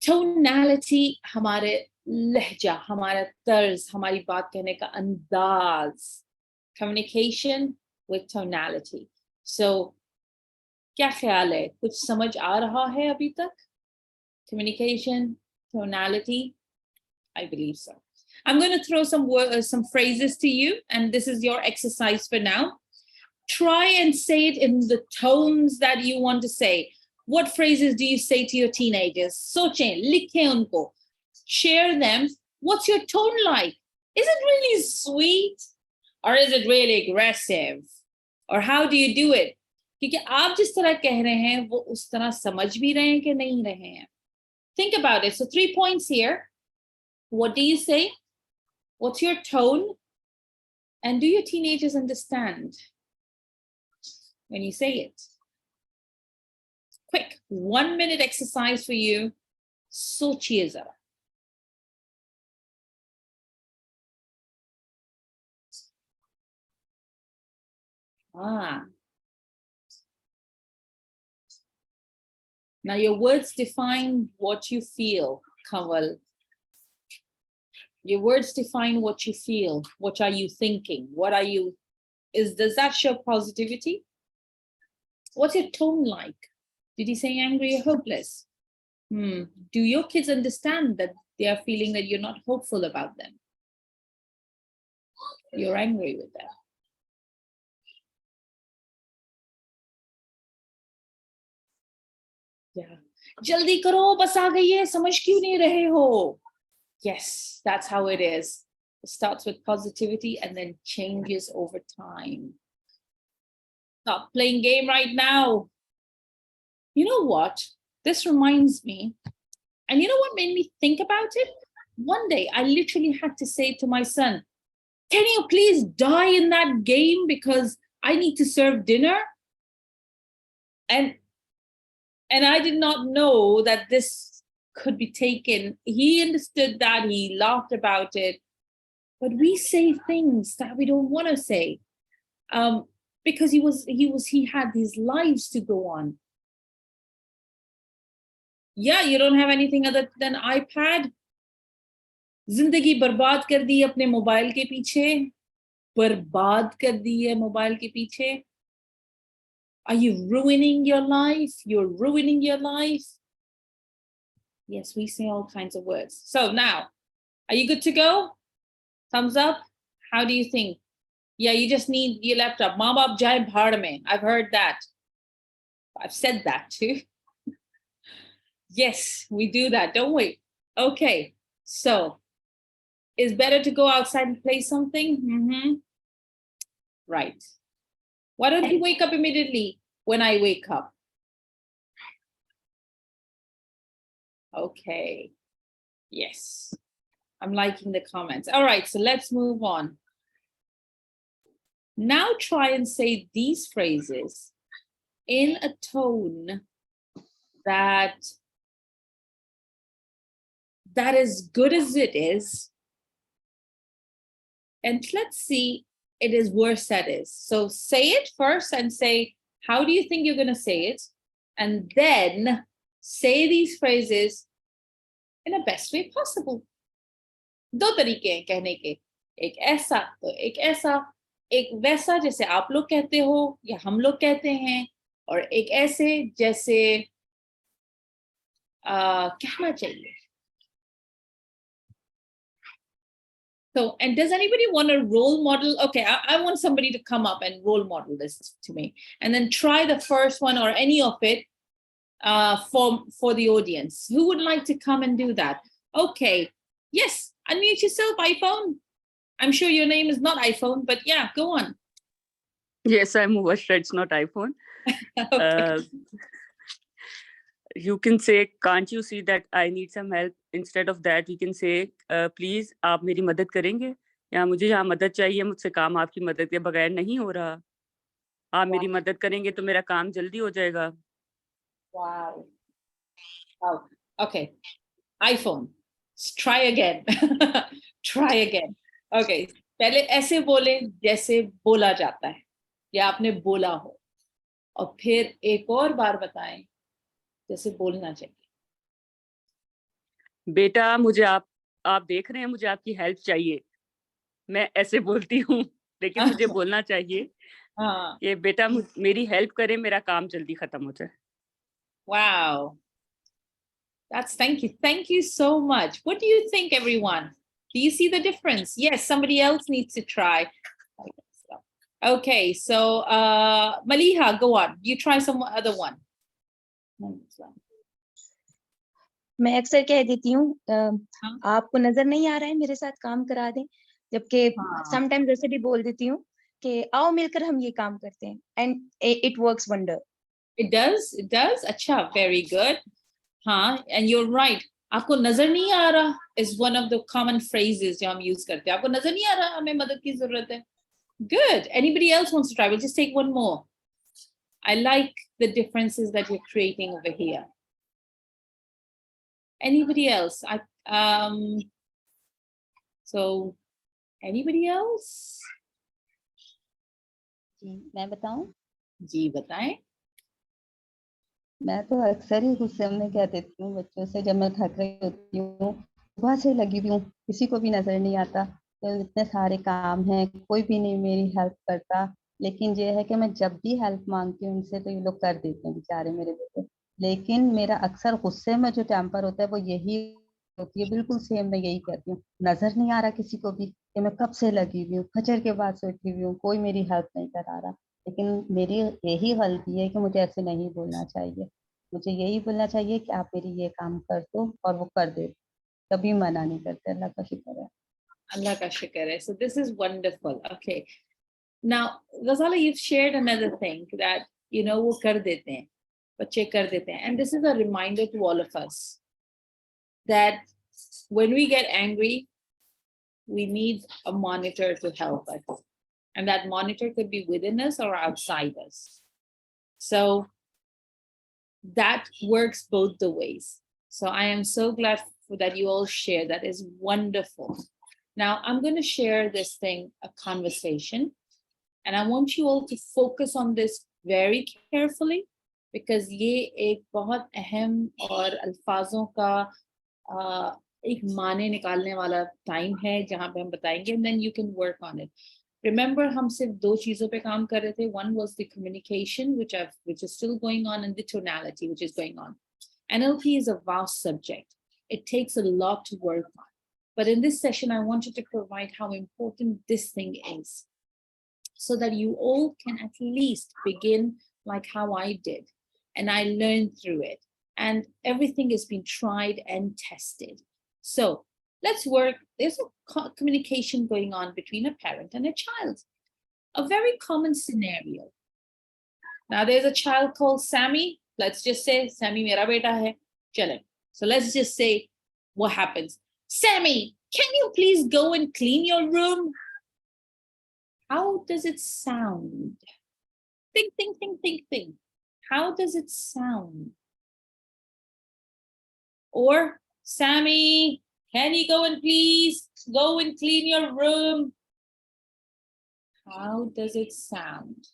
Tonality, हमारे लहजा, हमारा तर्ज, हमारी बात कहने का अंदाज. Communication with tonality. So, क्या ख्याल है? कुछ समझ आ रहा है अभी तक? Communication, tonality, I believe so. I'm going to throw some phrases to you, and this is your exercise for now. Try and say it in the tones that you want to say. What phrases do you say to your teenagers? Sochein, likhe unko. Share them. What's your tone like? Is it really sweet? Or is it really aggressive? Or how do you do it? क्योंकि आप जिस तरह कह रहे हैं वो उस तरह समझ भी रहे हैं कि नहीं रहे हैं. Think about it. So 3 points here. What do you say? What's your tone? And do your teenagers understand when you say it? Quick 1 minute exercise for you. सोचिए जरा. Now your words define what you feel, Kanwal. Your words define what you feel. What are you thinking? What are you, does that show positivity? What's your tone like? Did he say angry or hopeless? Do your kids understand that they are feeling that you're not hopeful about them? You're angry with them. Yeah. Jaldi karo, bas aa gayi hai, samajh kyun nahi rahe ho? Yes, that's how it is. It starts with positivity and then changes over time. Stop playing game right now. You know what? This reminds me, and you know what made me think about it? One day I literally had to say to my son, can you please die in that game because I need to serve dinner? And I did not know that this could be taken. He understood that, he laughed about it. But we say things that we don't want to say. Because he had these lives to go on. Yeah, you don't have anything other than iPad. जिंदगी बर्बाद कर दी अपने mobile के पीछे. बर्बाद कर दी है mobile के पीछे. Are you ruining your life? You're ruining your life. Yes, we say all kinds of words. So now, are you good to go? Thumbs up. How do you think? Yeah, you just need your laptop. Maa baap jaye bhaad mein. I've heard that. I've said that too. Yes, we do that, don't we? Okay, so it's better to go outside and play something? Right. Why don't you wake up immediately when I wake up? Okay. Yes. I'm liking the comments. All right, so let's move on. Now try and say these phrases in a tone that is good as it is. And let's see it is worse as it is. So say it first and say, how do you think you're going to say it? And then say these phrases in the best way possible. दो तरीके हैं कहने के. एक ऐसा तो एक ऐसा. एक वैसा जैसे आप लोग कहते हो या हम लोग कहते हैं. और एक ऐसे जैसे कहना चाहिए. So, and does anybody want a role model? Okay, I want somebody to come up and role model this to me. And then try the first one or any of it for the audience. Who would like to come and do that? Okay, yes, unmute yourself, iPhone. I'm sure your name is not iPhone, but yeah, go on. Yes, I'm Mubashra, it's not iPhone. Okay. You can say, can't you see that I need some help? Instead of that, we can say, please, आप मेरी मदद करेंगे? या मुझे यहाँ मदद चाहिए, मुझसे काम आपकी मदद के बगैर नहीं हो रहा. आप मेरी मदद करेंगे तो मेरा काम जल्दी हो जाएगा. Wow. Oh, okay. iPhone. Try again. Try again. Okay. पहले ऐसे बोले जैसे बोला जाता है या आपने बोला हो. और फिर एक और बार बताएं जैसे बोलना चाहिए। बेटा मुझे आप देख रहे हैं, मुझे आपकी हेल्प चाहिए। मैं ऐसे बोलती हूँ, लेकिन मुझे बोलना चाहिए हाँ, कि बेटा मेरी हेल्प करें, मेरा काम जल्दी खत्म हो जाए। wow. Thank you. Thank you so much. What do you think, everyone? Do you see the difference? Yes, somebody else needs to try. Okay, so Maliha, go on. You try some other one. मैं अक्सर कह देती हूँ आपको नजर नहीं आ रहा है, मेरे साथ काम करा दें, जबकि समटाइम्स ऐसे भी बोल देती हूँ कि आओ मिलकर हम ये काम करते हैं, and it works wonder. It does. अच्छा, very good. हाँ, and you're right. आपको नजर नहीं आ रहा is one of the common phrases जो हम use करते हैं. आपको नजर नहीं आ रहा, हमें मदद की जरूरत है. Good. Anybody else wants to try? We'll just take one more. I like the differences that you're creating over here. Anybody else? So anybody else? जी मैं बताऊं? जी बताएं. मैं तो अक्सर ही गुस्से में कह देती हूँ बच्चों से, जब मैं थक रही होती हूँ, सुबह से लगी हुई हूँ, किसी को भी नजर नहीं आता, तो इतने सारे काम हैं, कोई भी नहीं मेरी हेल्प करता, लेकिन ये है कि मैं जब भी हेल्प मांगती हूँ उनसे तो ये लोग कर देते हैं बेचारे मेरे बेटे। लेकिन मेरा अक्सर गुस्से में जो टेम्पर होता है वो यही होती है, बिल्कुल सेम मैं यही कहती हूँ, नजर नहीं आ रहा किसी को भी कि मैं कब से लगी हुई हूँ, फजर के बाद से उठी हुई हूँ, कोई मेरी हेल्प नहीं करा रहा। लेकिन मेरी यही गलती है कि मुझे ऐसे नहीं बोलना चाहिए, मुझे यही बोलना चाहिए कि आप मेरी ये काम कर दो और वो कर दे, कभी मना नहीं करते। अल्लाह का शुक्र है। Allah ka shukar hai. So this is wonderful. Okay. Now, Ghazala, you've shared another thing that, wo kar dete hain, bachche kar dete hain. And this is a reminder to all of us that when we get angry, we need a monitor to help us. And that monitor could be within us or outside us. So that works both the ways. So I am so glad that you all share. That is wonderful. Now I'm going to share this thing, a conversation, and I want you all to focus on this very carefully, because ये एक बहुत अहम और अल्फाजों का एक माने निकालने वाला टाइम है जहाँ पे हम बताएंगे, and then you can work on it. Remember, हम सिर्फ दो चीजों पे काम कर रहे थे. One was the communication, which is still going on, and the tonality, which is going on. NLP is a vast subject. It takes a lot to work on. But in this session, I wanted to provide how important this thing is, so that you all can at least begin like how I did. And I learned through it. And everything has been tried and tested. So let's work. There's a communication going on between a parent and a child. A very common scenario. Now there's a child called Sammy. Let's just say, Sammy mera beta hai. Chale. So let's just say what happens. Sammy, can you please go and clean your room? How does it sound? Think. How does it sound? Or, Sammy, can you go and please go and clean your room? How does it sound?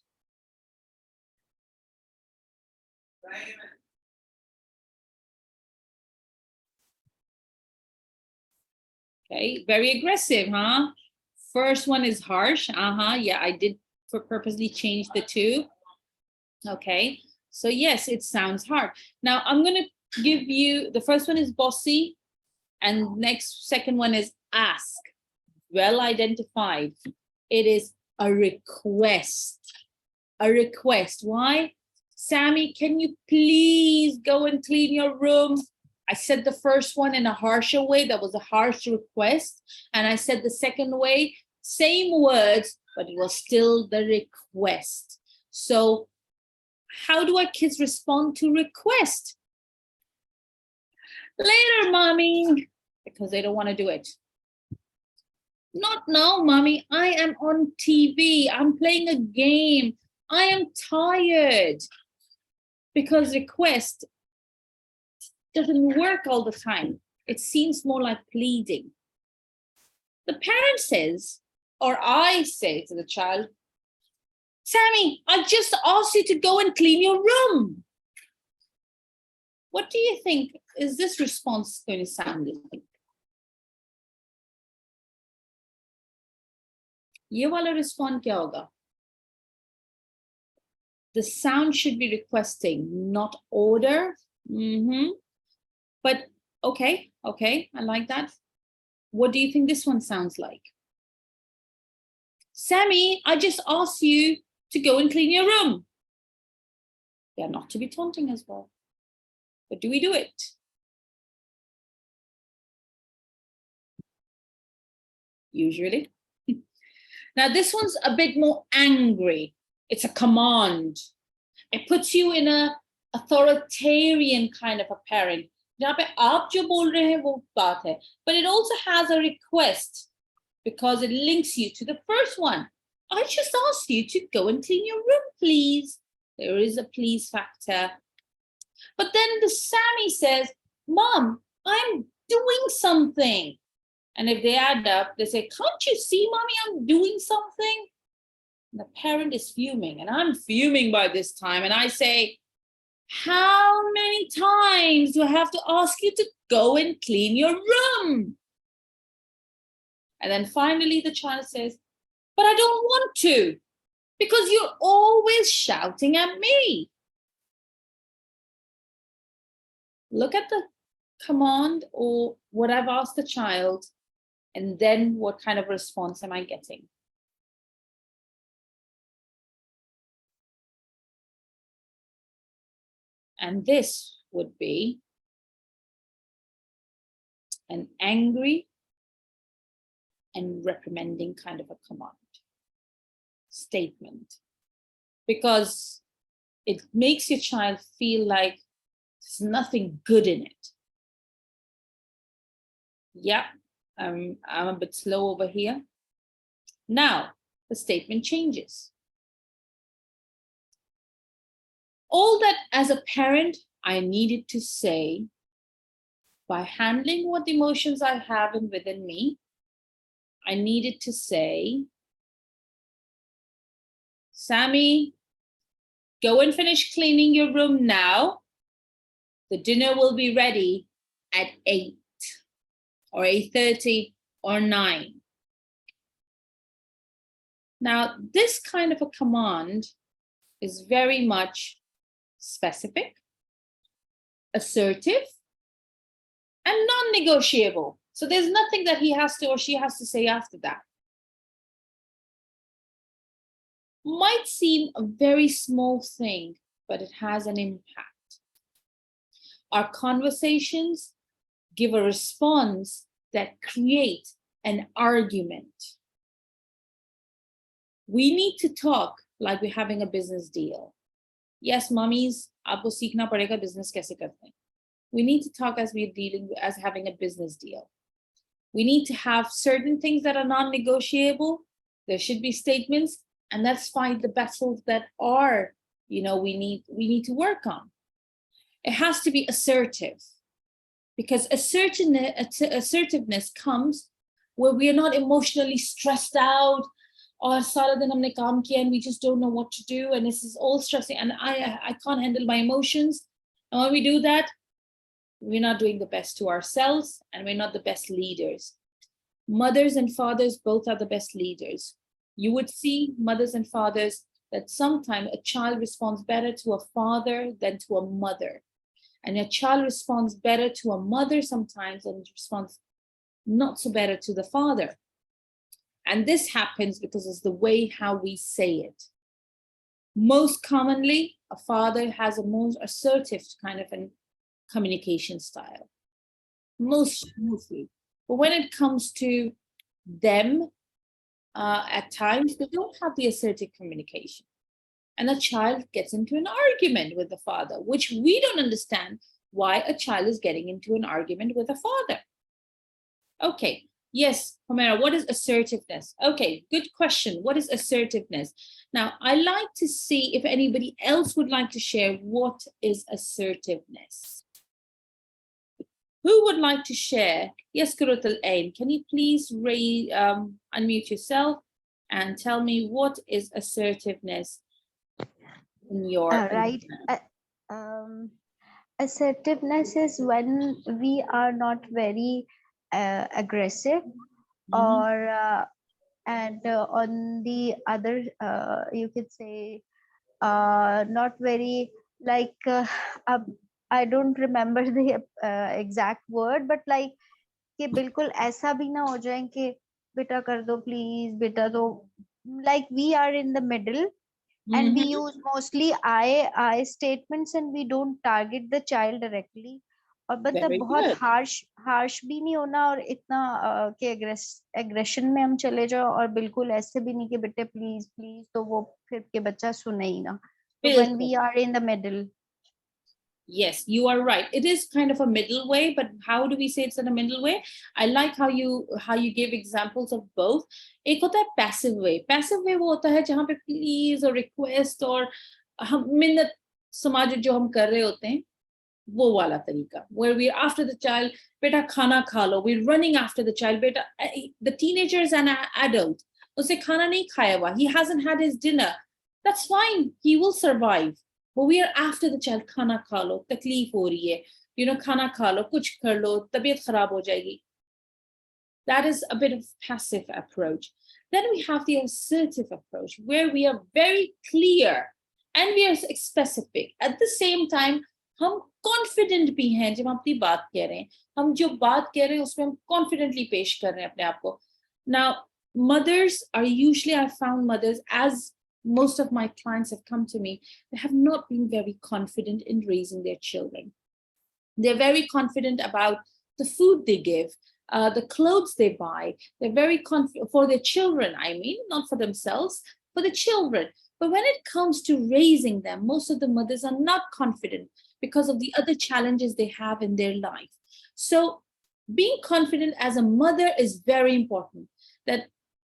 Okay, very aggressive, huh? First one is harsh. Yeah, I did purposely change the two. Okay, so yes, it sounds hard. Now I'm going to give you, the first one is bossy, and second one is ask. Well identified. It is a request. A request. Why? Sammy, can you please go and clean your room? I said the first one in a harsher way. That was a harsh request. And I said the second way, same words, but it was still the request. So how do our kids respond to request? Later, mommy, because they don't want to do it. Not now, mommy. I am on TV. I'm playing a game. I am tired. Because request doesn't work all the time. It seems more like pleading. The parent says, or I say to the child, Sammy, I just asked you to go and clean your room. What do you think is this response going to sound like? ये वाला respond क्या होगा? The sound should be requesting, not order. But okay, I like that. What do you think this one sounds like? Sammy, I just asked you to go and clean your room. Yeah, not to be taunting as well. But do we do it? Usually. Now this one's a bit more angry. It's a command. It puts you in a authoritarian kind of a parent. जहाँ पे आप जो बोल रहे हैं वो बात है. But it also has a request because it links you to the first one. I just asked you to go and clean your room, please. There is a please factor. But then the Sammy says, Mom, I'm doing something. And if they add up, they say, can't you see, Mommy, I'm doing something? And the parent is fuming, and I'm fuming by this time. And I say, how many times do I have to ask you to go and clean your room? And then finally the child says, but I don't want to, because you're always shouting at me. Look at the command or what I've asked the child, and then what kind of response am I getting? And this would be an angry and reprimanding kind of a command statement, because it makes your child feel like there's nothing good in it. Yeah, I'm a bit slow over here. Now the statement changes. All that as a parent I needed to say, by handling what emotions I have within me, I needed to say, Sammy, go and finish cleaning your room now. The dinner will be ready at 8 or 8:30 or 9. Now, this kind of a command is very much specific, assertive, and non-negotiable. So there's nothing that he has to or she has to say after that. Might seem a very small thing, but it has an impact. Our conversations give a response that creates an argument. We need to talk like we're having a business deal. Yes, mummies, aapko seekhna padega business kaise karte hain. We need to talk as we're dealing as having a business deal. We need to have certain things that are non-negotiable. There should be statements, and let's fight the battles that are, we need to work on. It has to be assertive, because assertiveness comes where we are not emotionally stressed out, or sara din humne kaam kiya and we just don't know what to do, and this is all stressing, and I can't handle my emotions. And when we do that, we're not doing the best to ourselves, and we're not the best leaders. Mothers and fathers both are the best leaders. You would see mothers and fathers that sometimes a child responds better to a father than to a mother. And a child responds better to a mother sometimes and responds not so better to the father. And this happens because it's the way how we say it. Most commonly, a father has a more assertive kind of a communication style. Mostly. But when it comes to them, at times, they don't have the assertive communication. And a child gets into an argument with the father, which we don't understand why a child is getting into an argument with a father. Okay, yes, Homera, what is assertiveness? Okay, good question. What is assertiveness? Now, I like to see if anybody else would like to share what is assertiveness. Who would like to share? Yes, Kurut Al-Ain, can you please unmute yourself and tell me what is assertiveness in your Right. Assertiveness is when we are not very aggressive, or and on the other, you could say, not very like I don't remember the exact word, but like कि बिल्कुल ऐसा भी ना हो जाए कि बेटा कर दो प्लीज बेटा तो, like we are in the middle and we use mostly I statements and we don't target the child directly, और मतलब Very बहुत good. harsh भी नहीं होना और इतना कि aggression में हम चले जाओ, और बिल्कुल ऐसे भी नहीं कि बेटे प्लीज प्लीज, तो वो फिर के बच्चा सुने ही ना, so when we are in the middle. Yes, you are right. It is kind of a middle way, but how do we say it's in a middle way? I like how you give examples of both. एक होता है passive way. Passive way वो होता है जहाँ पे please और request और हम मिन्नत समाज जो हम कर रहे होते हैं, वो वाला तरीका, where we're after the child, बेटा खाना खा लो, we're running after the child, बेटा, the teenager is an adult, उसे खाना नहीं खाया हुआ, he hasn't had his dinner, that's fine, he will survive. But we are after the child, खाना खा लो, तकलीफ हो रही है, खाना खा लो, कुछ कर लो, तबीयत खराब हो जाएगी. That is a bit of passive approach. Then we have the assertive approach, where we are very clear and we are specific. At the same time, हम confident भी हैं जब हम अपनी बात कह रहे हैं, हम जो बात कह रहे हैं उसमें हम confidently पेश कर रहे हैं अपने आप को. Now, mothers are usually, I found mothers, as most of my clients have come to me, they have not been very confident in raising their children. They're very confident about the food they give, the clothes they buy. They're very confident for their children, I mean, not for themselves, for the children. But when it comes to raising them, most of the mothers are not confident because of the other challenges they have in their life. So being confident as a mother is very important, that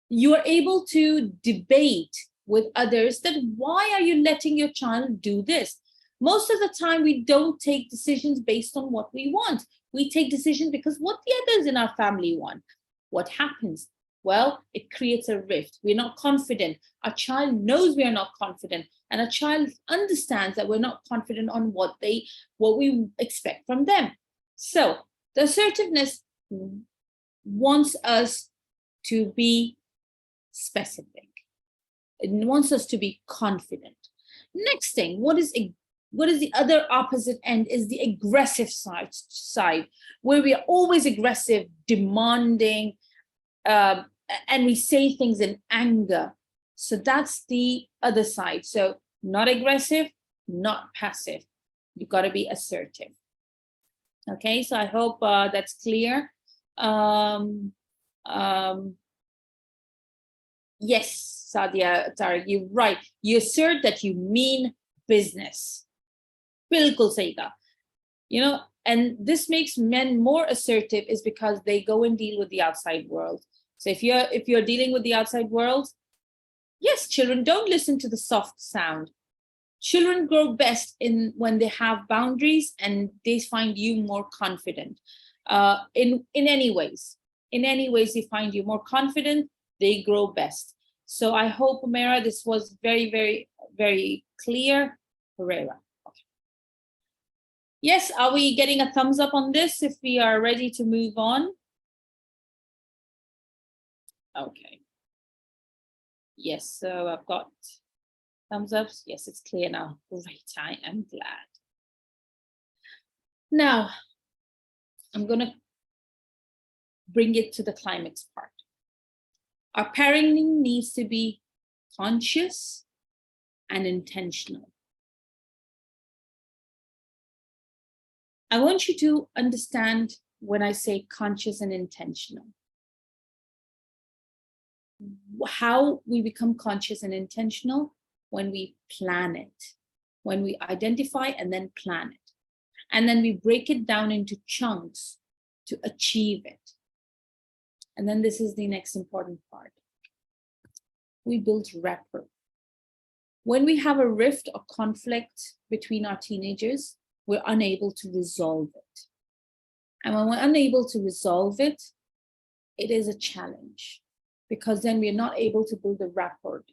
you are able to debate with others that why are you letting your child do this? Most of the time, we don't take decisions based on what we want. We take decisions because what the others in our family want. What happens? Well, it creates a rift. We're not confident. Our child knows we are not confident, and a child understands that we're not confident on what we expect from them. So the assertiveness wants us to be specific. It wants us to be confident. Next thing, what is the other opposite end is the aggressive side, where we are always aggressive, demanding, and we say things in anger. So that's the other side. So not aggressive, not passive. You've got to be assertive. Okay, so I hope that's clear. Yes, Sadia, Tariq, you're right. You assert that you mean business. Bilkul sahi kaha. And this makes men more assertive is because they go and deal with the outside world. So if you're dealing with the outside world, yes, children don't listen to the soft sound. Children grow best when they have boundaries and they find you more confident. In any ways they find you more confident, they grow best. So I hope, Umaira, this was very, very, very clear. Herrera. Okay. Yes, are we getting a thumbs up on this if we are ready to move on? Okay. Yes, so I've got thumbs ups. Yes, it's clear now. Great, I am glad. Now, I'm going to bring it to the climax part. Our parenting needs to be conscious and intentional. I want you to understand when I say conscious and intentional, how we become conscious and intentional when we plan it, when we identify and then plan it. And then we break it down into chunks to achieve it. And then this is the next important part. We build rapport. When we have a rift or conflict between our teenagers, we're unable to resolve it. And when we're unable to resolve it, it is a challenge. because then we're not able to build a rapport.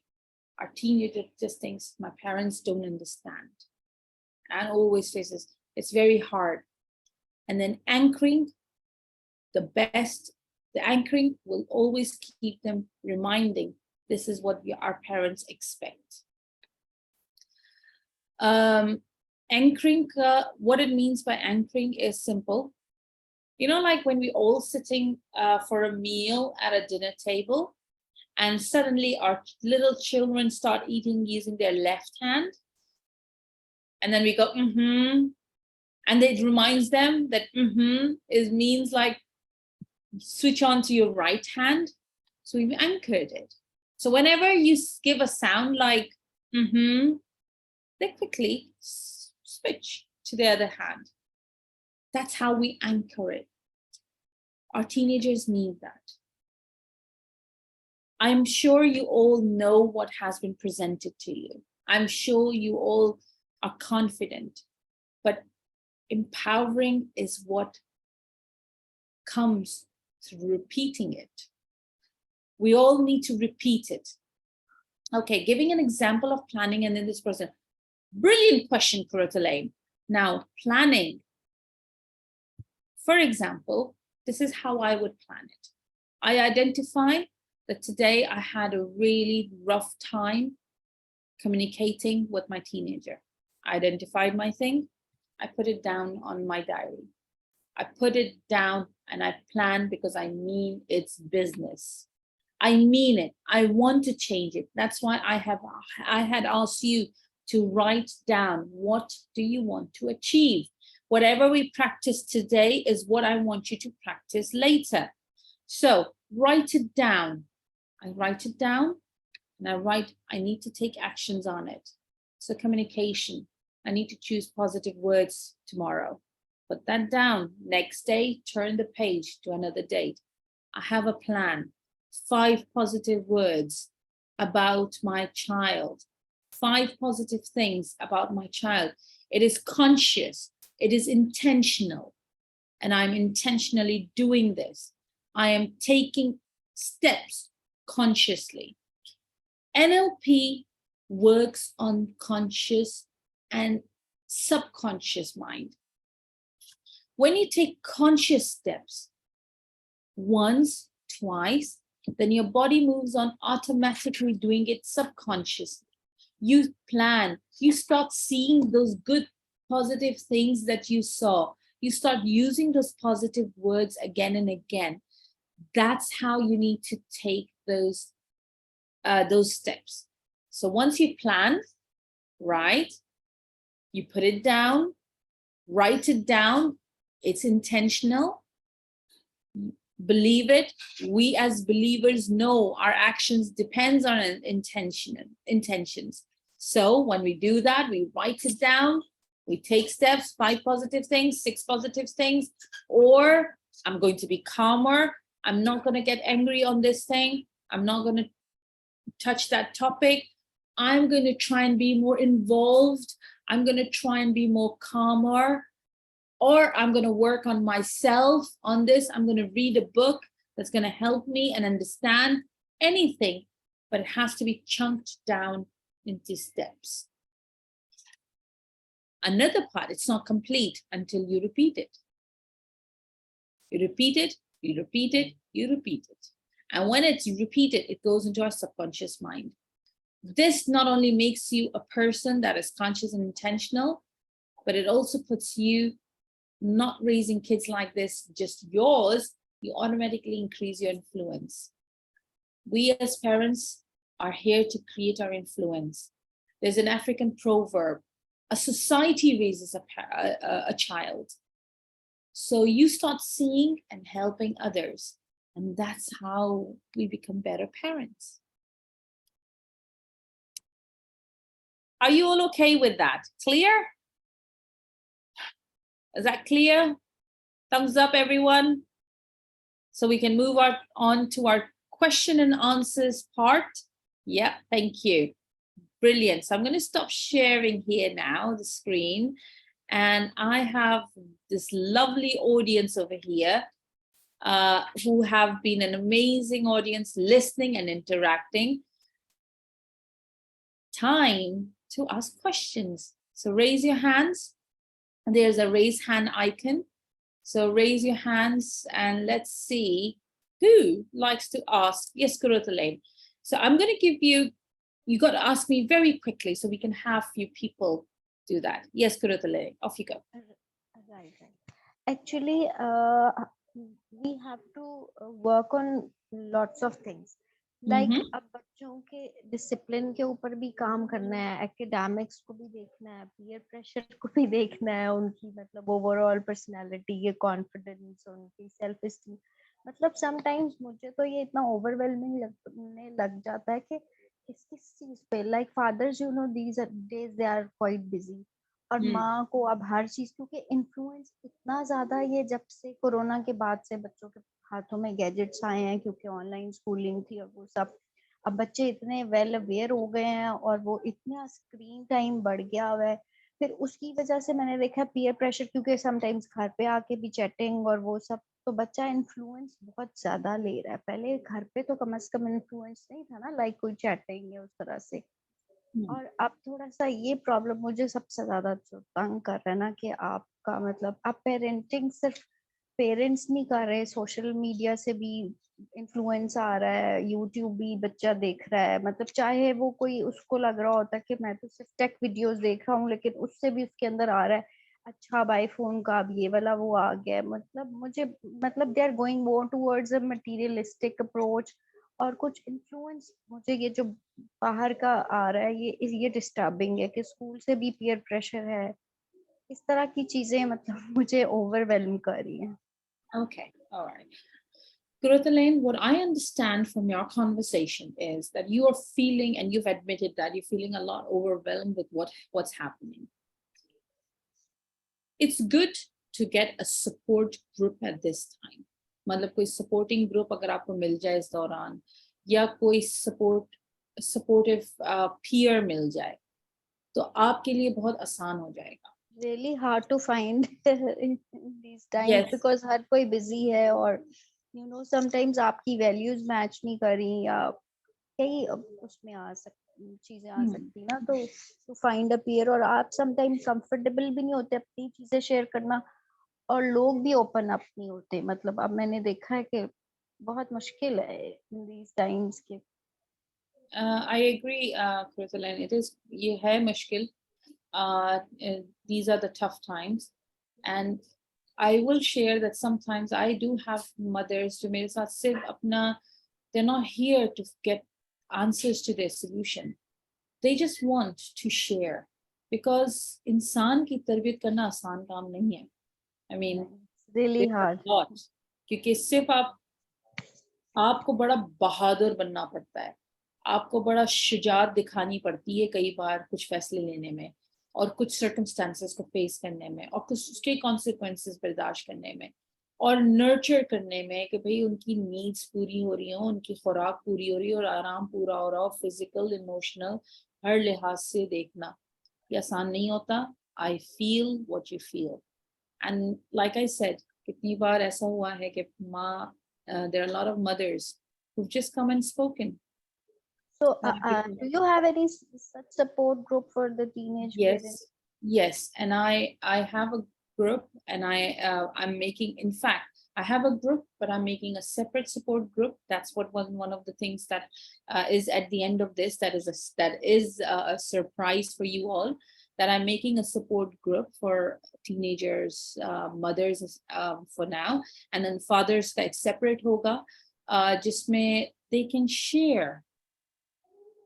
Our teenager just thinks my parents don't understand. And always faces, it's very hard. And then anchoring, the anchoring will always keep them reminding, this is what our parents expect. Anchoring, what it means by anchoring is simple. You know, like when we all sitting for a meal at a dinner table, and suddenly our little children start eating using their left hand, and then we go, and it reminds them that means like switch on to your right hand. So we've anchored it. So whenever you give a sound like they quickly switch to the other hand. That's how we anchor it. Our teenagers need that. I'm sure you all know what has been presented to you. I'm sure you all are confident, but empowering is what comes through repeating it. We all need to repeat it. Okay, giving an example of planning, and then this person, brilliant question, Kurutalaim. Now, planning. For example, this is how I would plan it. I identify that today I had a really rough time communicating with my teenager. I identified my thing. I put it down on my diary. I put it down and I plan because I mean it's business. I mean it. I want to change it. That's why I had asked you to write down, what do you want to achieve? Whatever we practice today is what I want you to practice later. So write it down. I write it down and I write, I need to take actions on it. So communication, I need to choose positive words tomorrow. Put that down. Next day, turn the page to another date. I have a plan. 5 positive words about my child. 5 positive things about my child. It is conscious. It is intentional. And I'm intentionally doing this. I am taking steps consciously. NLP works on conscious and subconscious mind. When you take conscious steps, once, twice, then your body moves on automatically doing it subconsciously. You plan, you start seeing those good, positive things that you saw. You start using those positive words again and again. That's how you need to take those steps. So once you plan, right, you put it down, write it down, it's intentional, believe it. We as believers know our actions depends on intentions. So when we do that, we write it down, we take steps, 5 positive things, 6 positive things, or I'm going to be calmer. I'm not going to get angry on this thing. I'm not going to touch that topic. I'm going to try and be more involved. I'm going to try and be more calmer. Or I'm going to work on myself on this. I'm going to read a book that's going to help me and understand anything, but it has to be chunked down into steps. Another part, it's not complete until you repeat it. You repeat it, you repeat it, you repeat it. And when it's repeated, it goes into our subconscious mind. This not only makes you a person that is conscious and intentional, but it also puts you not raising kids like this, just yours, you automatically increase your influence. We as parents are here to create our influence. There's an African proverb, a society raises a child. So you start seeing and helping others, and that's how we become better parents. Are you all okay with that? Clear? Is that clear? Thumbs up, everyone. So we can move on to our question and answers part. Yeah, thank you. Brilliant. So I'm going to stop sharing here now, the screen. And I have this lovely audience over here. who have been an amazing audience, listening and interacting. Time to ask questions. So raise your hands. There's a raise hand icon. So raise your hands and let's see who likes to ask. Yes, Kurutalain. So I'm going to give you got to ask me very quickly so we can have few people do that. Yes, Kurutalain, off you go. Right. Actually, we have to work on lots of things. Like अब बच्चों के discipline के ऊपर भी काम करना है, academics को भी देखना है, पीयर प्रेशर को भी देखना है, उनकी मतलब ओवरऑल पर्सनालिटी, ये कॉन्फिडेंस, उनकी सेल्फ एस्टीम. मतलब समटाइम्स मुझे तो ये इतना ओवरवेलमिंग लगने लग जाता है कि किस चीज पे, like fathers you know these days they are quite busy, और माँ को अब हर चीज, क्योंकि इन्फ्लुएंस इतना ज्यादा ये जब से कोरोना के बाद से बच्चों के हाथों में गैजेट्स आए हैं, क्योंकि ऑनलाइन स्कूलिंग थी और वो सब, अब बच्चे इतने वेल अवेयर हो गए हैं और वो इतना स्क्रीन टाइम बढ़ गया हुआ है. फिर उसकी वजह से मैंने देखा पीयर प्रेशर, क्योंकि समटाइम्स घर पे आके भी चैटिंग और वो सब, तो बच्चा इन्फ्लुएंस बहुत ज्यादा ले रहा है. पहले घर पे तो कम से कम इन्फ्लुएंस नहीं था ना, लाइक कोई चैटिंग या उस तरह से. और अब थोड़ा सा ये प्रॉब्लम मुझे सबसे ज्यादा जो तंग कर रहा है ना, कि आपका मतलब आप पेरेंटिंग सिर्फ पेरेंट्स नहीं कर रहे, सोशल मीडिया से भी इन्फ्लुएंस आ रहा है, यूट्यूब भी बच्चा देख रहा है. मतलब चाहे वो कोई, उसको लग रहा होता है कि मैं तो सिर्फ टेक वीडियोस देख रहा हूँ, लेकिन उससे भी उसके अंदर आ रहा है, अच्छा भाई फोन का अब ये वाला वो आ गया. मतलब they are going more towards a materialistic approach. और कुछ इन्फ्लुएंस मुझे ये जो बाहर का आ रहा है, ये डिस्टर्बिंग है, कि स्कूल से भी पीयर प्रेशर है, इस तरह की चीजें मतलब मुझे ओवरवेलम कर रही हैं. Okay, all right. Kurutalain, what I understand from your conversation is that you are feeling, and you've admitted that you're feeling a lot overwhelmed with what's happening. It's good to get a support group at this time. मतलब कोई supporting group अगर आपको मिल जाए इस दौरान, या कोई supportive peer मिल जाए, तो आपके लिए बहुत आसान हो जाएगा. Really hard to find in these times. Yes. Because हर कोई busy है, और you know sometimes आपकी values match नहीं कर रही, या कई उसमें चीजें आ सकती ना, तो to find a peer. और आप sometimes comfortable भी नहीं होते अपनी चीजें शेयर करना, और लोग भी ओपन अप नहीं होते. मतलब अब मैंने देखा है कि बहुत मुश्किल है in these times के. I agree, Kurutalain. It is, ये है मुश्किल. These are the tough times, and I will share that sometimes I do have mothers जो मेरे साथ सिर्फ अपना, they're not here to get answers to their solution. They just want to share, because इंसान की तरबियत करना आसान काम नहीं है. I mean, it's really hard. क्योंकि सिर्फ आपको बड़ा बहादुर बनना पड़ता है, आपको बड़ा शुजात दिखानी पड़ती है कई बार कुछ फैसले लेने में, और कुछ सर्कमस्टेंसेस को फेस करने में, और कुछ उसके कॉन्सिक्वेंसेस बर्दाश्त करने में, और नर्चर करने में कि भाई उनकी नीड्स पूरी हो रही हो, उनकी खुराक पूरी हो रही हो, और आराम पूरा हो रहा हो, फिजिकल इमोशनल हर लिहाज से देखना. ये आसान नहीं होता. I feel what you feel, and like I said, कितनी बार ऐसा हुआ है कि माँ, there are a lot of mothers who've just come and spoken. So do you have any such support group for the teenage parents? Yes, and I have a group, and I'm making, in fact, I have a group, but I'm making a separate support group. That's what one of the things that is at the end of this, that is a surprise for you all, that I'm making a support group for teenagers, mothers for now, and then fathers का एक separate होगा, जिसमें they can share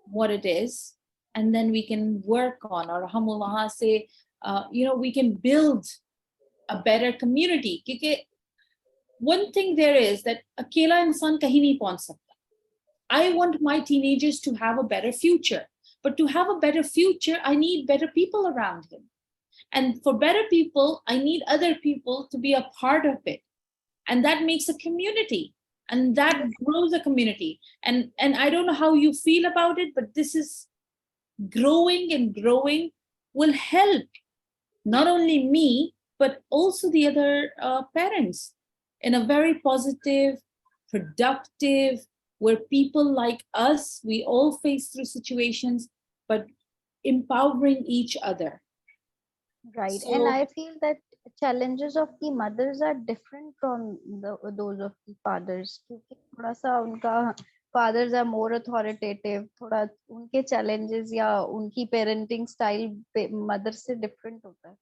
what it is, and then we can work on, और हम वहाँ से we can build a better community. क्योंकि one thing there is that अकेला इंसान कहीं नहीं पहुंच सकता. I want my teenagers to have a better future, but to have a better future, I need better people around him, and for better people, I need other people to be a part of it, and that makes a community, and that grows a community. And I don't know how you feel about it, but this is growing, and growing will help not only me, but also the other parents. in a very positive, productive, where people like us, we all face through situations, but empowering each other. Right. So- And I feel that challenges of the mothers are different from those of the fathers. क्योंकि थोड़ा सा उनका fathers are more authoritative. थोड़ा उनके challenges या उनकी parenting style mother से different होता है.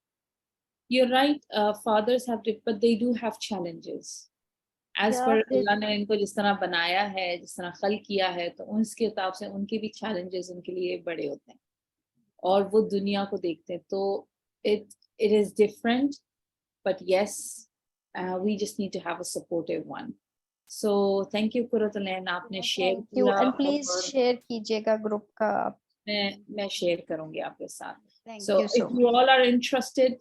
You're right, fathers have, but they do have challenges. As Yeah, per they- अल्लाह ने इनको जिस तरह बनाया है, जिस तरह खल किया है, तो उसके हिसाब से उनके भी challenges उनके लिए बड़े होते हैं और वो दुनिया को देखते हैं. तो it is different, but yes, we just need to have a supportive one. So thank you Kurratulain, आपने share Thank you. किया And please और share कीजिएगा group का. मैं share करूंगी आपके साथ. Thank So you so if you all are interested,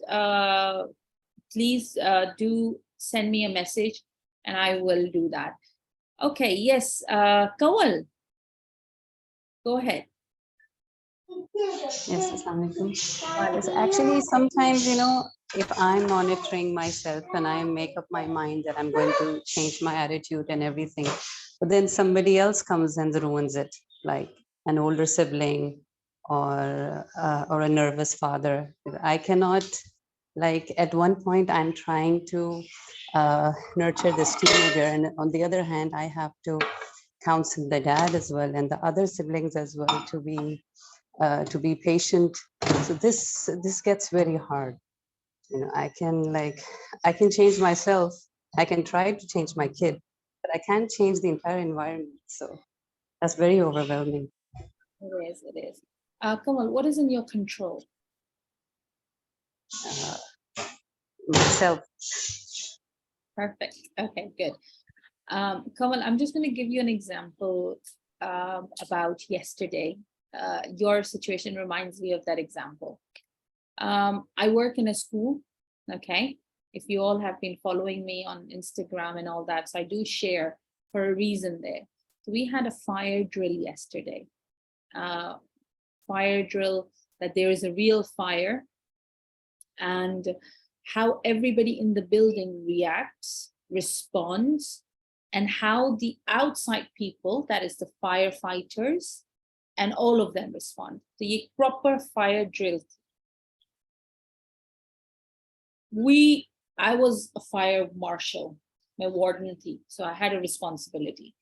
please do send me a message and I will do that. Okay, yes, Kawal, go ahead. Yes, Assalamualaikum. Yes, actually, sometimes, if I'm monitoring myself and I make up my mind that I'm going to change my attitude and everything, but then somebody else comes and ruins it, like an older sibling or a nervous father. I cannot, like at one point, I'm trying to nurture this teenager, and on the other hand, I have to counsel the dad as well and the other siblings as well to be patient. So this gets very hard. I can change myself. I can try to change my kid, but I can't change the entire environment. So that's very overwhelming. It is. Kamal, what is in your control? Myself. Perfect. Okay, good. Kamal, I'm just going to give you an example about yesterday. Your situation reminds me of that example. I work in a school, okay? If you all have been following me on Instagram and all that, so I do share for a reason there. So we had a fire drill yesterday. Fire drill that there is a real fire and how everybody in the building reacts, responds, and how the outside people, that is the firefighters, and all of them respond. So ye proper fire drill. I was a fire marshal, my warden thi, so I had a responsibility.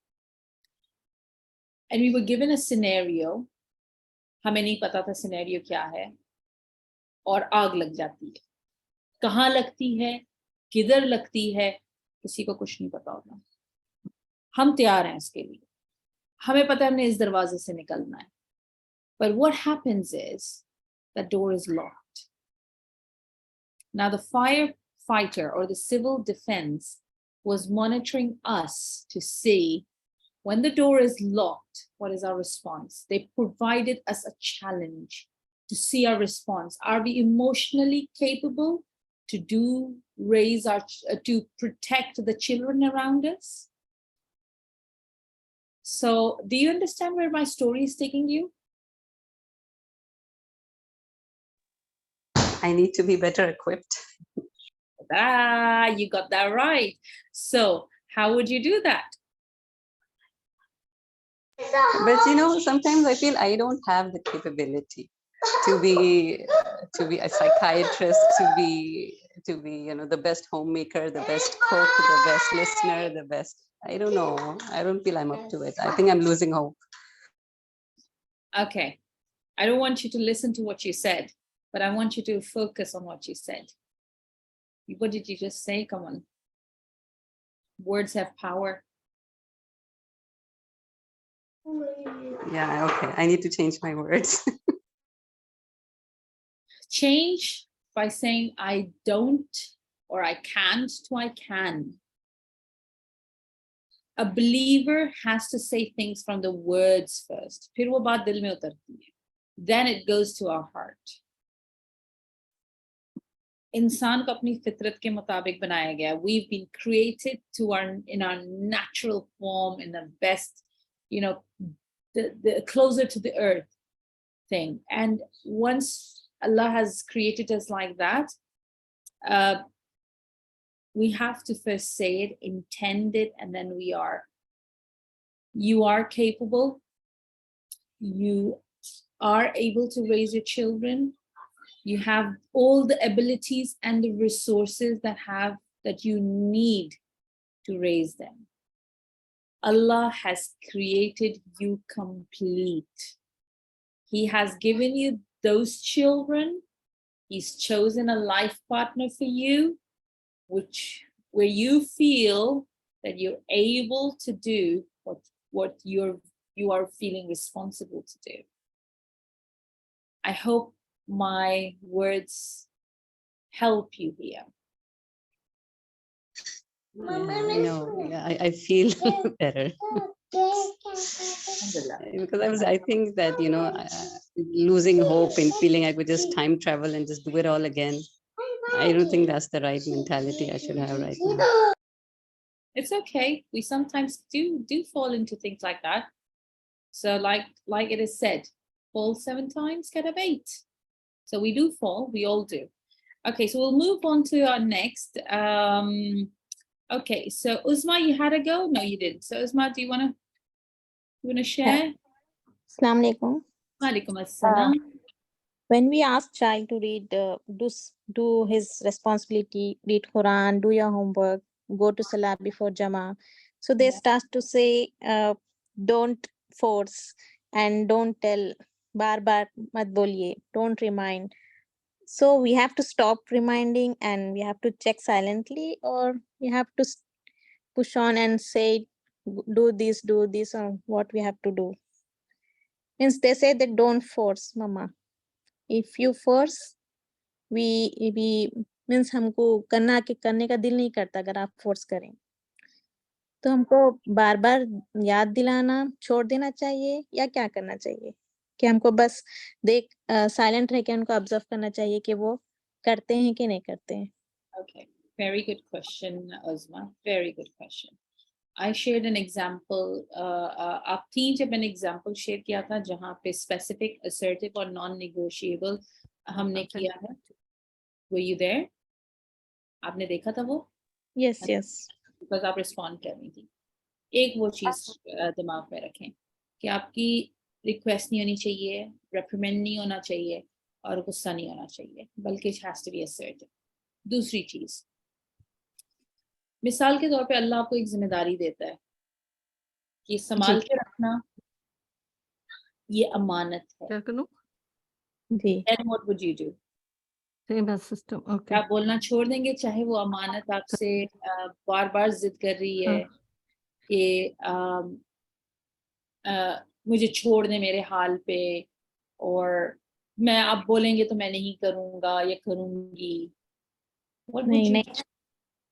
And we were given a scenario, हमें नहीं पता था scenario क्या है, और आग लग जाती है. कहाँ लगती है, किधर लगती है, किसी को कुछ नहीं पता होता. हम तैयार हैं इसके लिए. हमें पता है हमने इस दरवाजे से निकलना है. But what happens is the door is locked. Now the firefighter or the civil defense was monitoring us to see when the door is locked, what is our response? They provided us a challenge to see our response. Are we emotionally capable to protect the children around us? So do you understand where my story is taking you? I need to be better equipped. You got that right. So how would you do that? But sometimes I feel I don't have the capability to be a psychiatrist, to be the best homemaker, the best cook, the best listener, the best. I don't know. I don't feel I'm up to it. I think I'm losing hope. Okay. I don't want you to listen to what you said, but I want you to focus on what you said. What did you just say? Come on. Words have power. Yeah, okay. I need to change my words. Change by saying I don't or I can't to I can. A believer has to say things from the words first. फिर वो बात दिल में उतरती है. Then it goes to our heart. इंसान को अपनी फितरत के मुताबिक बनाया गया. We've been created in our natural form, in the best, the closer to the earth thing. And once Allah has created us like that, we have to first say it, intend it, and then you are capable. You are able to raise your children. You have all the abilities and the resources that you need to raise them. Allah has created you complete. He has given you those children. He's chosen a life partner for you, where you feel that you're able to do what you are feeling responsible to do. I hope my words help you here. I feel better. Because I think that, losing hope and feeling I could just time travel and just do it all again. I don't think that's the right mentality I should have right now. It's okay. We sometimes do fall into things like that. So like it is said, fall 7 times, get up 8. So we do fall, we all do. Okay, so we'll move on to our next. Okay, so Uzma, you had a go? No, you didn't. So Uzma, do you wanna share? Assalamu alaikum. Walaikum assalam. When we ask child to read, do his responsibility, read Quran, do your homework, go to Salah before Jama. So they start to say, don't force and don't tell, bar bar mat boliye, don't remind. So we have to stop reminding and we have to check silently, or we have to push on and say, do this, or what we have to do. Means they say that don't force, mama. If you force, we means हमको करने का दिल नहीं करता अगर आप force करें, तो हमको बार बार याद दिलाना, छोड़ देना चाहिए या क्या करना चाहिए? कि हमको बस साइलेंट रह के उनको ऑब्जर्व करना चाहिए कि वो करते हैं कि नहीं करते हैं? Okay, very good question, Uzma. Very good question. I shared an example. आप थी जब मैंने example share किया था जहाँ पे specific, assertive और non-negotiable हमने किया है. Were you there? आपने देखा था वो? Yes, yes. Because आप respond कर रही थी. एक वो चीज दिमाग में रखें कि आपकी request नहीं होनी चाहिए, reprimand नहीं होना चाहिए और गुस्सा नहीं होना चाहिए, बल्कि it has to be assertive. दूसरी चीज, मिसाल के तौर पे अल्लाह आपको एक जिम्मेदारी देता है कि संभाल के रखना, ये अमानत है. क्या करूं? जी. Then what would you do? Same as system. Okay. आप बोलना छोड़ देंगे चाहे वो अमानत आपसे बार बार जिद कर रही है कि मुझे छोड़ दे मेरे हाल पे, और मैं आप बोलेंगे तो मैं नहीं करूंगा या करूंगी?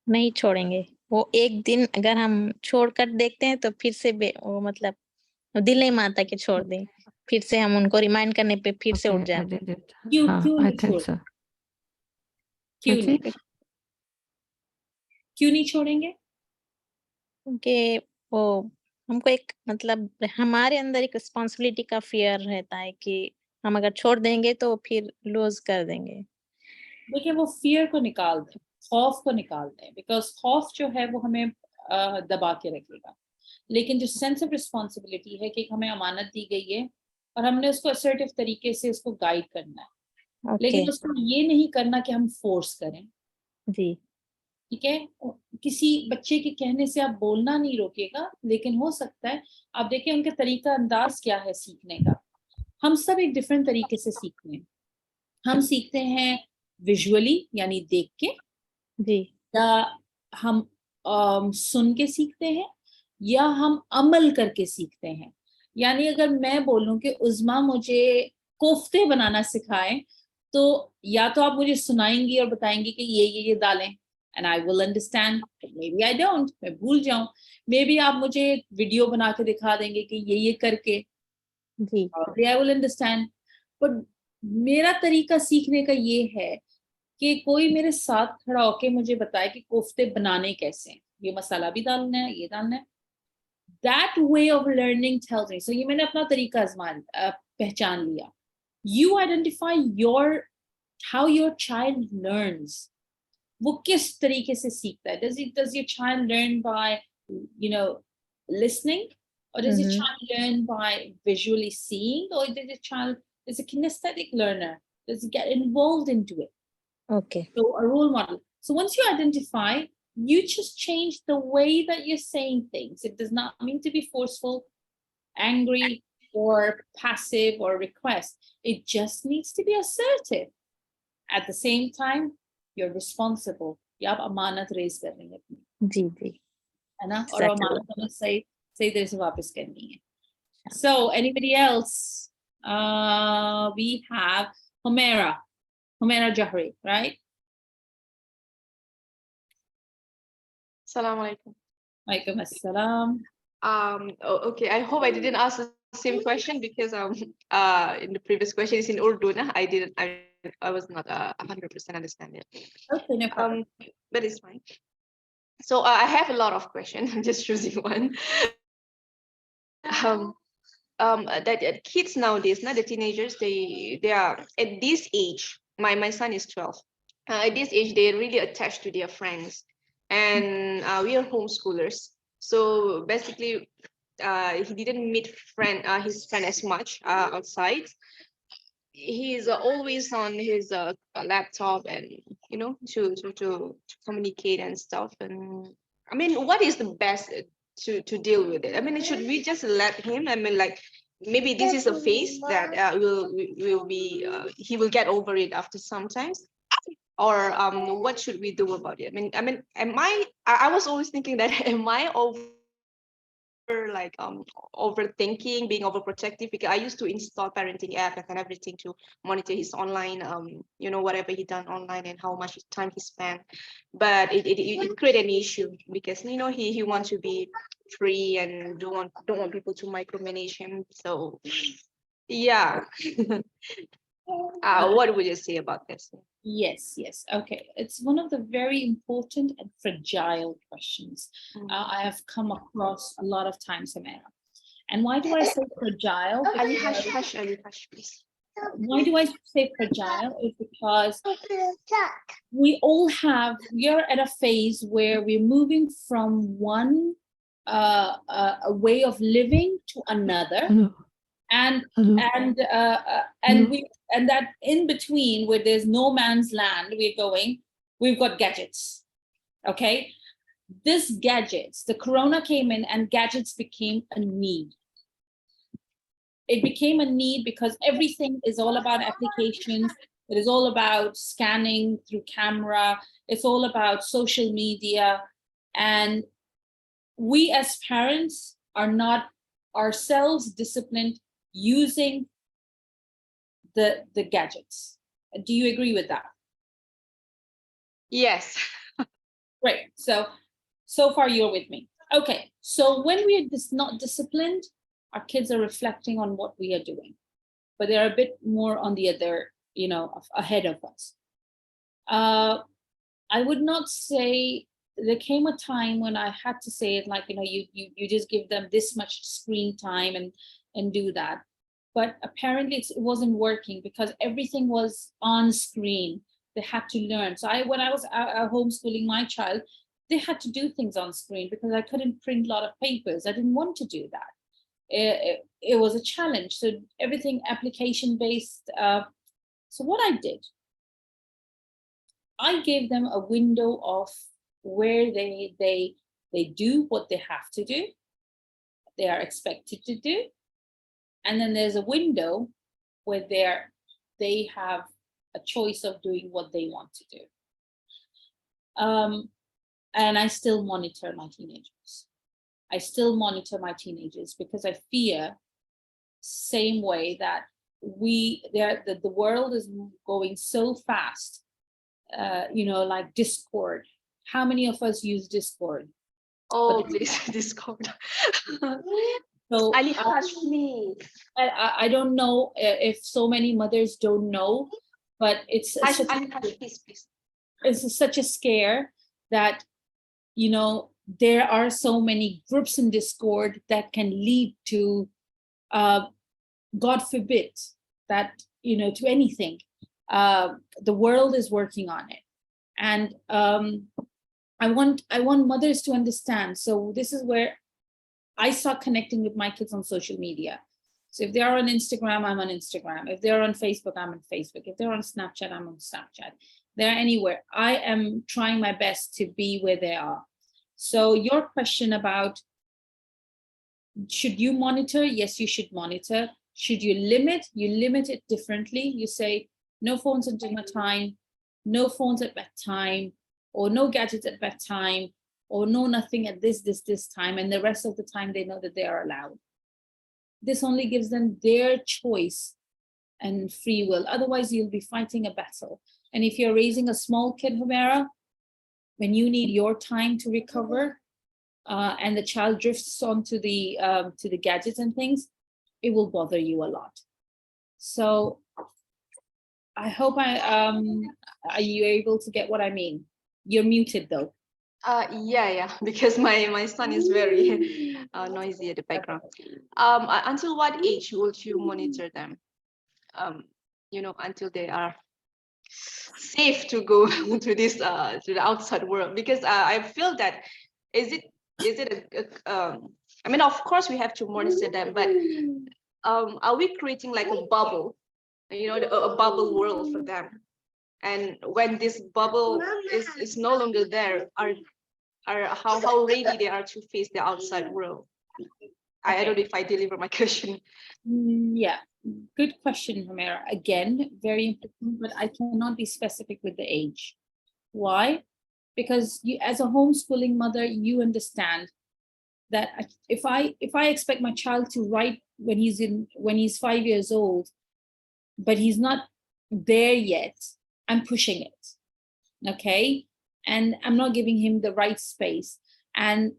नहीं छोड़ेंगे. वो एक दिन अगर हम छोड़कर देखते हैं तो फिर से वो मतलब दिल नहीं मानता कि छोड़ दें, फिर से हम उनको रिमाइंड करने पे फिर से उठ जाते हैं. क्यों नहीं छोड़ेंगे? क्योंकि वो हमको एक मतलब हमारे अंदर एक रिस्पॉन्सिबिलिटी का फियर रहता है कि हम अगर छोड़ देंगे तो फिर लूज कर देंगे. देखिए वो फियर को निकाल दें, खौफ को निकाल दें, बिकॉज खौफ जो है वो हमें दबा के रखेगा, लेकिन जो सेंस ऑफ रिस्पॉन्सिबिलिटी है कि हमें अमानत दी गई है और हमने उसको असर्टिव तरीके से उसको गाइड करना है. लेकिन उसको ये नहीं करना कि हम फोर्स करें. जी. ठीक है, किसी बच्चे के कहने से आप बोलना नहीं रोकेगा, लेकिन हो सकता है आप देखिए उनके तरीका अंदाज क्या है सीखने का. हम सब एक डिफरेंट तरीके से सीखते हैं. हम सीखते हैं विजुअली यानी देख के, जी, या हम सुन के सीखते हैं, या हम अमल करके सीखते हैं. यानी अगर मैं बोलूं कि उज़्मा मुझे कोफ्ते बनाना सिखाएं, तो या तो आप मुझे सुनाएंगी और बताएंगी कि ये दालें, and I will understand. Maybe I don't, मैं भूल जाऊं. Maybe आप मुझे वीडियो बना के दिखा देंगे कि ये करके, जी, I will understand. But मेरा तरीका सीखने का ये है कि कोई मेरे साथ खड़ा होके मुझे बताए कि कोफ्ते बनाने कैसे हैं, ये मसाला भी डालना है, ये डालना है. That way of learning tells me. So ये मैंने अपना तरीका पहचान लिया. You identify how your child learns. वो किस तरीके से सीखता है? Does your child learn by, you know, listening, or does your child learn by visually seeing, or does your child is a kinesthetic learner? Does he get involved into it? Okay. So a role model. So once you identify, you just change the way that you're saying things. It does not mean to be forceful, angry, or passive or request. It just needs to be assertive. At the same time, you're responsible. You have amanat raise करनी है अपनी, जी जी. है ना? और Settle. amanat हमें सही तरह से वापस करनी है. So anybody else? We have Humaira Jahri, right? Assalamu alaikum. Walaikum assalam. Okay, I hope I didn't ask the same question because in the previous question is in Urdu. Nah? I was not 100% understand it. Okay, no problem. But it's fine. So I have a lot of questions. I'm just choosing one. That kids nowadays, not the teenagers, they are at this age. My son is 12. At this age, they're really attached to their friends, and we are homeschoolers. So basically, he didn't meet his friend as much outside. He's always on his laptop, and you know, to communicate and stuff. And I mean, what is the best to deal with it? I mean, should we just let him? I mean, like maybe this is a phase that will be he will get over it after sometimes. Or what should we do about it? I mean, I was always thinking that am I overthinking, being overprotective, because I used to install parenting app and everything to monitor his online, you know, whatever he done online and how much time he spent. But it created an issue because, you know, he wants to be free and don't want people to micromanage him. So yeah. What would you say about this? Yes. Okay. It's one of the very important and fragile questions I have come across a lot of times, Humaira. And why do I say fragile? Ali, hush, please. Why do I say fragile? Is because we are at a phase where we're moving from one a way of living to another. And that in between, where there's no man's land, we've got gadgets. Okay, this gadgets, the corona came in and gadgets became a need. It became a need because everything is all about applications. It is all about scanning through camera. It's all about social media. And we as parents are not ourselves disciplined using the gadgets. Do you agree with that? Yes. Great. So far you're with me. Okay. So when we are not disciplined, our kids are reflecting on what we are doing, but they're a bit more on the other, you know, ahead of us. I would not say there came a time when I had to say it like, you know, you just give them this much screen time and do that. But apparently it wasn't working because everything was on screen. They had to learn. So when I was homeschooling my child, they had to do things on screen because I couldn't print a lot of papers. I didn't want to do that. It was a challenge. So everything application based. So what I did, I gave them a window of where they do what they have to do, they are expected to do. And then there's a window where they have a choice of doing what they want to do. And I still monitor my teenagers. Because I fear same way that the world is going so fast, you know, like Discord. How many of us use Discord? Oh, please, Discord. So Ali, hush me. I don't know if so many mothers don't know, but it's such a scare that, you know, there are so many groups in Discord that can lead to, God forbid, that, you know, to anything. The world is working on it. And I want mothers to understand. So this is where I start connecting with my kids on social media. So if they are on Instagram, I'm on Instagram. If they're on Facebook, I'm on Facebook. If they're on Snapchat, I'm on Snapchat. They're anywhere. I am trying my best to be where they are. So your question about, should you monitor? Yes, you should monitor. Should you limit? You limit it differently. You say, no phones at dinner time, no phones at bedtime, or no gadgets at bedtime, or no nothing at this time. And the rest of the time, they know that they are allowed. This only gives them their choice and free will. Otherwise, you'll be fighting a battle. And if you're raising a small kid, Humaira, when you need your time to recover, and the child drifts onto the gadgets and things, it will bother you a lot. So I hope are you able to get what I mean? You're muted though. Yeah, because my son is very noisy at the background. Until what age would you monitor them? Until they are safe to go to this to the outside world. Because I feel that is it I mean, of course we have to monitor them, but are we creating like a bubble, a bubble world for them? And when this bubble is no longer there, are how ready they are to face the outside world? I don't know if I deliver my question. Yeah, good question, Humaira. Again, very important, but I cannot be specific with the age. Why? Because you, as a homeschooling mother, you understand that if I expect my child to write when he's 5 years old, but he's not there yet, I'm pushing it. Okay, and I'm not giving him the right space. And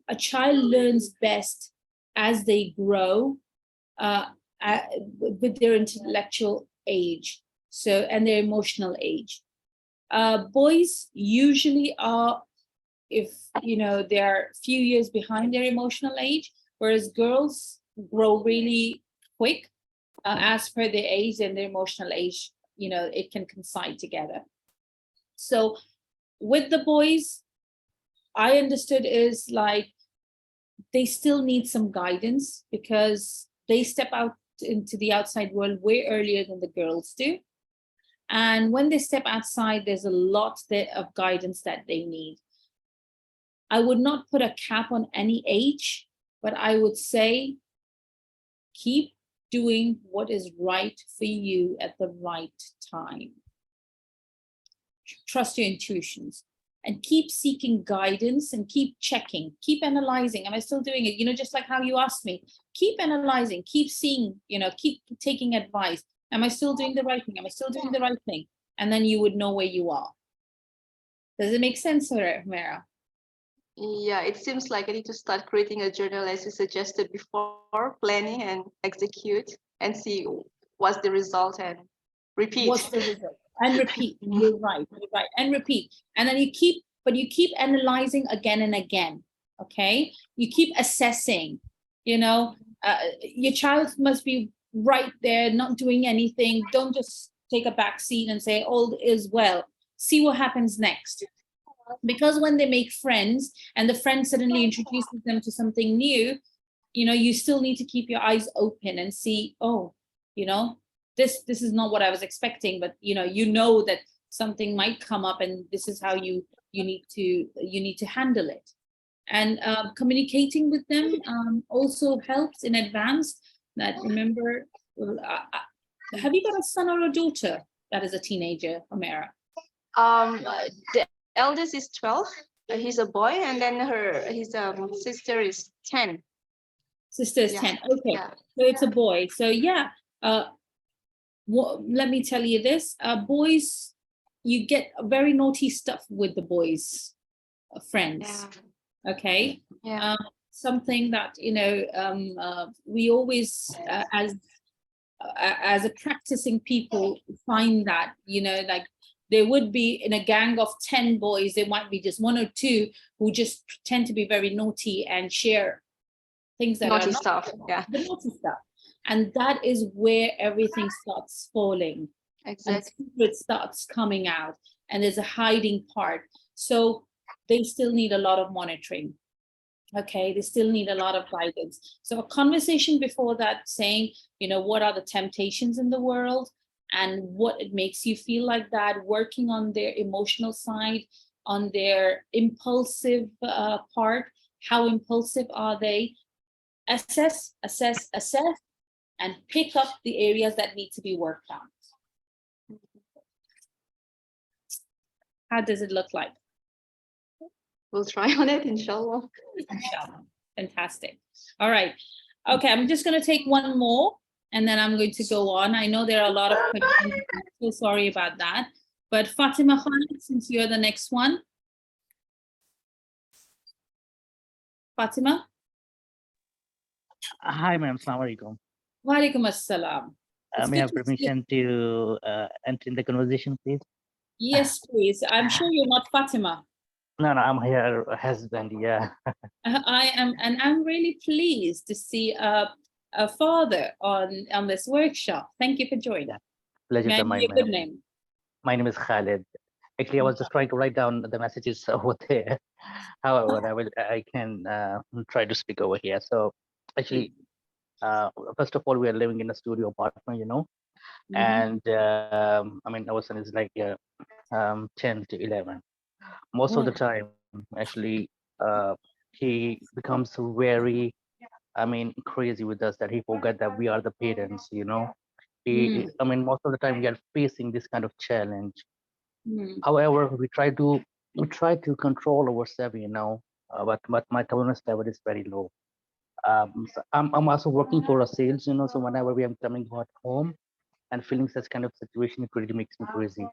a child learns best as they grow with their intellectual age, and their emotional age. Boys usually are, if they're a few years behind their emotional age, whereas girls grow really quick as per their age and their emotional age. It can coincide together. So with the boys, I understood is like they still need some guidance because they step out into the outside world way earlier than the girls do. And when they step outside, there's a lot of guidance that they need. I would not put a cap on any age, but I would say keep doing what is right for you at the right time. Trust your intuitions and keep seeking guidance and keep checking, keep analyzing. Am I still doing it? Just like how you asked me, keep analyzing, keep seeing, keep taking advice. Am I still doing the right thing? Am I still doing the right thing? And then you would know where you are. Does it make sense, Humaira? Yeah, it seems like I need to start creating a journal as you suggested before, planning and execute and see what's the result and repeat. What's the result? And repeat. You're right. And repeat. And then you keep analyzing again and again. Okay. You keep assessing, your child must be right there, not doing anything. Don't just take a back seat and say all is well. See what happens next. Because when they make friends and the friend suddenly introduces them to something new, you still need to keep your eyes open and see, this is not what I was expecting, but that something might come up and this is how you need to handle it. And communicating with them also helps in advance. That remember, have you got a son or a daughter that is a teenager, Humaira? The eldest is 12. He's a boy, and then his sister is 10. Sister is 10. Okay, yeah. So it's a boy. So yeah. Let me tell you this, boys, you get very naughty stuff with the boys, friends. Yeah. Okay. Yeah. Something that we always as a practicing people find that like there would be in a gang of 10 boys, there might be just one or two who just tend to be very naughty and share things that naughty are stuff. Yeah, the naughty stuff. And that is where everything starts falling. Exactly. And secret starts coming out. and there's a hiding part. So they still need a lot of monitoring. Okay, they still need a lot of guidance. So a conversation before that saying, you know, what are the temptations in the world and what it makes you feel like that, working on their emotional side, on their impulsive part, how impulsive are they? Assess, and pick up the areas that need to be worked on. How does it look like? We'll try on it, inshallah. Inshallah. Fantastic. All right. Okay, I'm just going to take one more and then I'm going to go on. I know there are a lot of questions. I'm so sorry about that. But Fatima Khalid, since you're the next one. Fatima? Hi, ma'am. Assalamu alaikum. Wa alaikum assalam. May I have permission to enter in the conversation, please? Yes, please. I'm sure you're not Fatima. No, I'm her husband, yeah. I am, and I'm really pleased to see a father on this workshop. Thank you for joining. Yeah. Pleasure May I to know mine, your good ma'am. name? My name is Khalid. Actually, I was just trying to write down the messages over there. However, I can try to speak over here. So actually, first of all, we are living in a studio apartment, you know, and I mean, our son is like 10 to 11. Most of the time, actually, he becomes very, I mean, crazy with us that he forgot that we are the parents, you know. I mean, most of the time we are facing this kind of challenge. However, we try to control ourselves, you know, but my tolerance level is very low. So I'm also working for a sales, you know, so whenever we are coming back home and feeling such kind of situation, it really makes me crazy.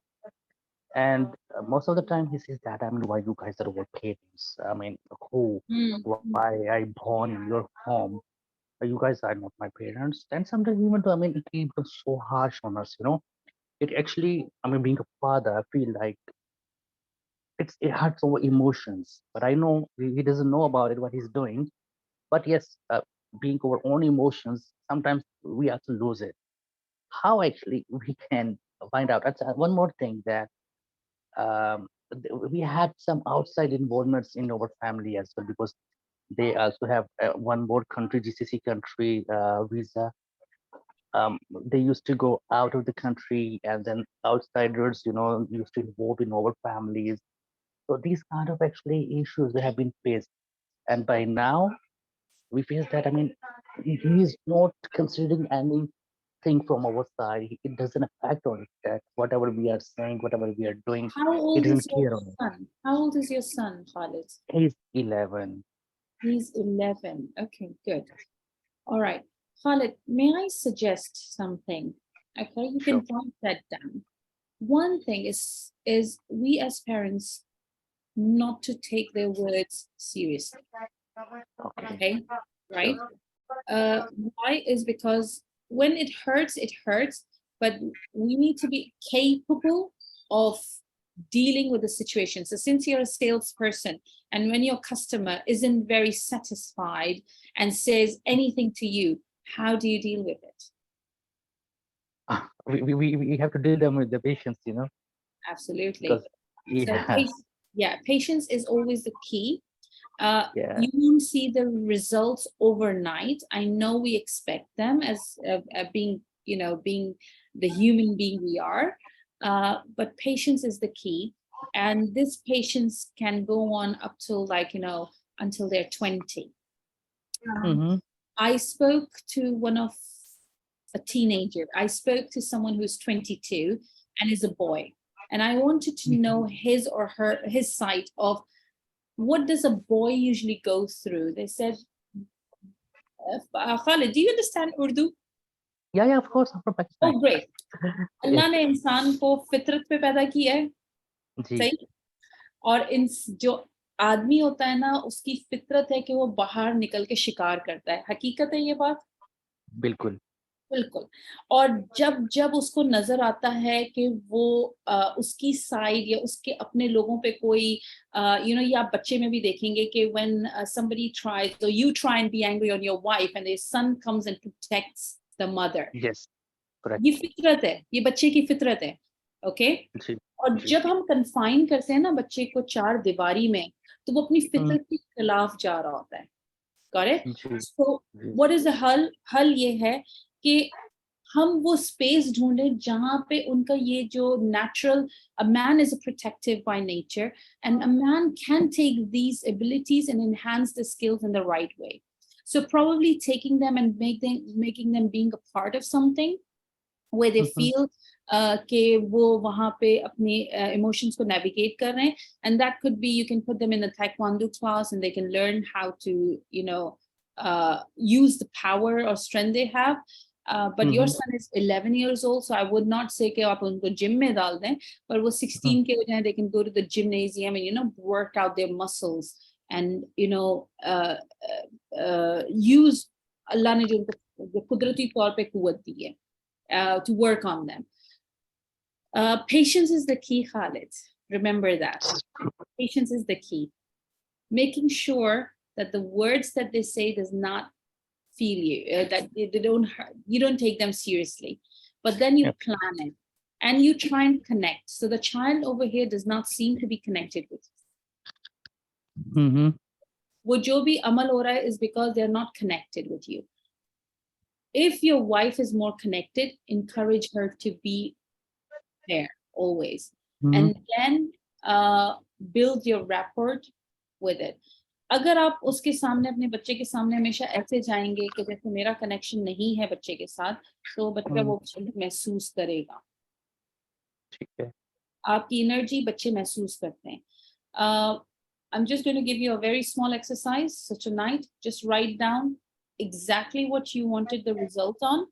And most of the time he says that, I mean, why you guys are our parents? I mean, why I born in your home? You guys are not my parents. And sometimes even though, I mean, it becomes so harsh on us, you know. It actually, I mean, being a father, I feel like it hurts our emotions. But I know he doesn't know about it, what he's doing. But yes, being our own emotions, sometimes we have to lose it. How actually we can find out? That's one more thing that we had some outside involvements in our family as well, because they also have one more country, GCC country visa. They used to go out of the country, and then outsiders, you know, used to involve in our families. So these kind of actually issues they have been faced, and by now we face that. I mean, he is not considering anything from our side. It doesn't affect on that. Whatever we are saying, whatever we are doing, How he old doesn't is your care on it. son? How old is your son, Khalid? He's 11. He's 11. Okay, good. All right. Khalid, may I suggest something? Okay, you can write that down. One thing is we as parents not to take their words seriously. Okay, right? Why is because when it hurts, but we need to be capable of dealing with the situation. So since you're a salesperson and when your customer isn't very satisfied and says anything to you, how do you deal with it? We have to deal them with the patience, you know. Absolutely. Because, yeah. Patience is always the key. Yeah. You won't see the results overnight. I know we expect them as being, you know, being the human being we are, but patience is the key. And this patience can go on up till like, you know, until they're 20. I spoke to a teenager. I spoke to someone who's 22 and is a boy. And I wanted to know his side of what does a boy usually go through. They said, Khalid, do you understand Urdu? Yeah, of course. I'm from Pakistan. Oh, great. Allah ने इंसान को फितरत पे पैदा किया है, सही? और जो आदमी होता है ना, उसकी फितरत है कि वो बाहर निकल के शिकार करता है. हकीकत है ये बात? बिल्कुल. बिल्कुल. और जब उसको नजर आता है कि वो उसकी साइड या उसके अपने लोगों पे कोई you know, या बच्चे में भी देखेंगे कि when somebody tries, so you try and be angry on your wife and the son comes and protects the mother. Yes, correct. ये फितरत है, ये बच्चे की फितरत है, okay? और जब हम confine करते हैं ना बच्चे को 4 दीवारी में, तो वो अपनी फितरत के खिलाफ जा रहा होता है. Got it? So what is the हल ये है कि हम वो space ढूंढें जहाँ पे उनका ये जो natural, a man is a protective by nature, and a man can take these abilities and enhance the skills in the right way. So probably taking them and making them being a part of something where they feel कि वो वहाँ पे अपने emotions को navigate कर रहे हैं, and that could be you can put them in a taekwondo class and they can learn how to, you know, use the power or strength they have. But your son is 11 years old, so I would not say कि आप उनको gym में डाल दें, but वो 16 के हो जाएं, they can go to the gymnasium and, you know, work out their muscles and, you know, use अल्लाह ने जो कुदरती तौर पे कुव्वत दी है, to work on them. Patience is the key, Khalid. Remember that. Patience is the key. Making sure that the words that they say does not feel you, that they don't hurt, you don't take them seriously, but then you plan it and you try and connect. So the child over here does not seem to be connected with you. वो जो भी अमल हो रहा है is because they're not connected with you. If your wife is more connected, encourage her to be there always, and then build your rapport with it. अगर आप उसके सामने अपने बच्चे के सामने हमेशा ऐसे जाएंगे कि जैसे मेरा कनेक्शन नहीं है बच्चे के साथ, तो बच्चा वो महसूस करेगा. ठीक है. आपकी एनर्जी बच्चे महसूस करते हैं. I'm just going to give you a very small exercise. So tonight, just write down exactly what you wanted the result on,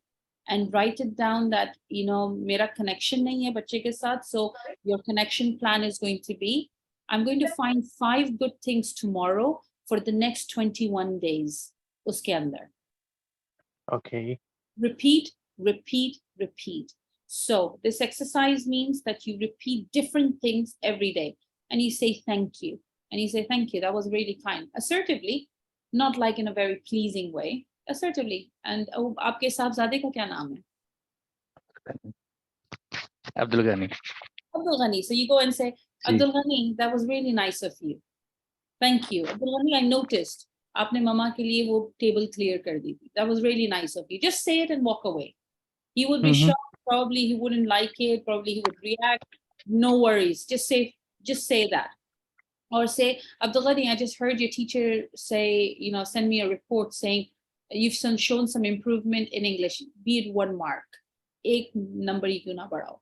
and write it down that, you know, mera connection nahi hai bacche ke saath. So your connection plan is going to be, I'm going to find 5 good things tomorrow for the next 21 days. Uske andar. Okay. Repeat, repeat, repeat. So this exercise means that you repeat different things every day and you say thank you. And you say, thank you, that was really kind. Assertively, not like in a very pleasing way, assertively. And oh, आपके साहबजादे का क्या नाम है? Abdul Ghani. Abdul Ghani. So you go and say, Abdul Ghani, that was really nice of you. Thank you. Abdul Ghani, I noticed आपने mama के लिए वो table clear कर दी थी. That was really nice of you. Just say it and walk away. He would be shocked. Probably he wouldn't like it. Probably he would react. No worries. Just say that. Or say, Abdul Ghani, I just heard your teacher say, you know, send me a report saying you've shown some improvement in English, be it 1 mark. Ek number hi kyun na badhao.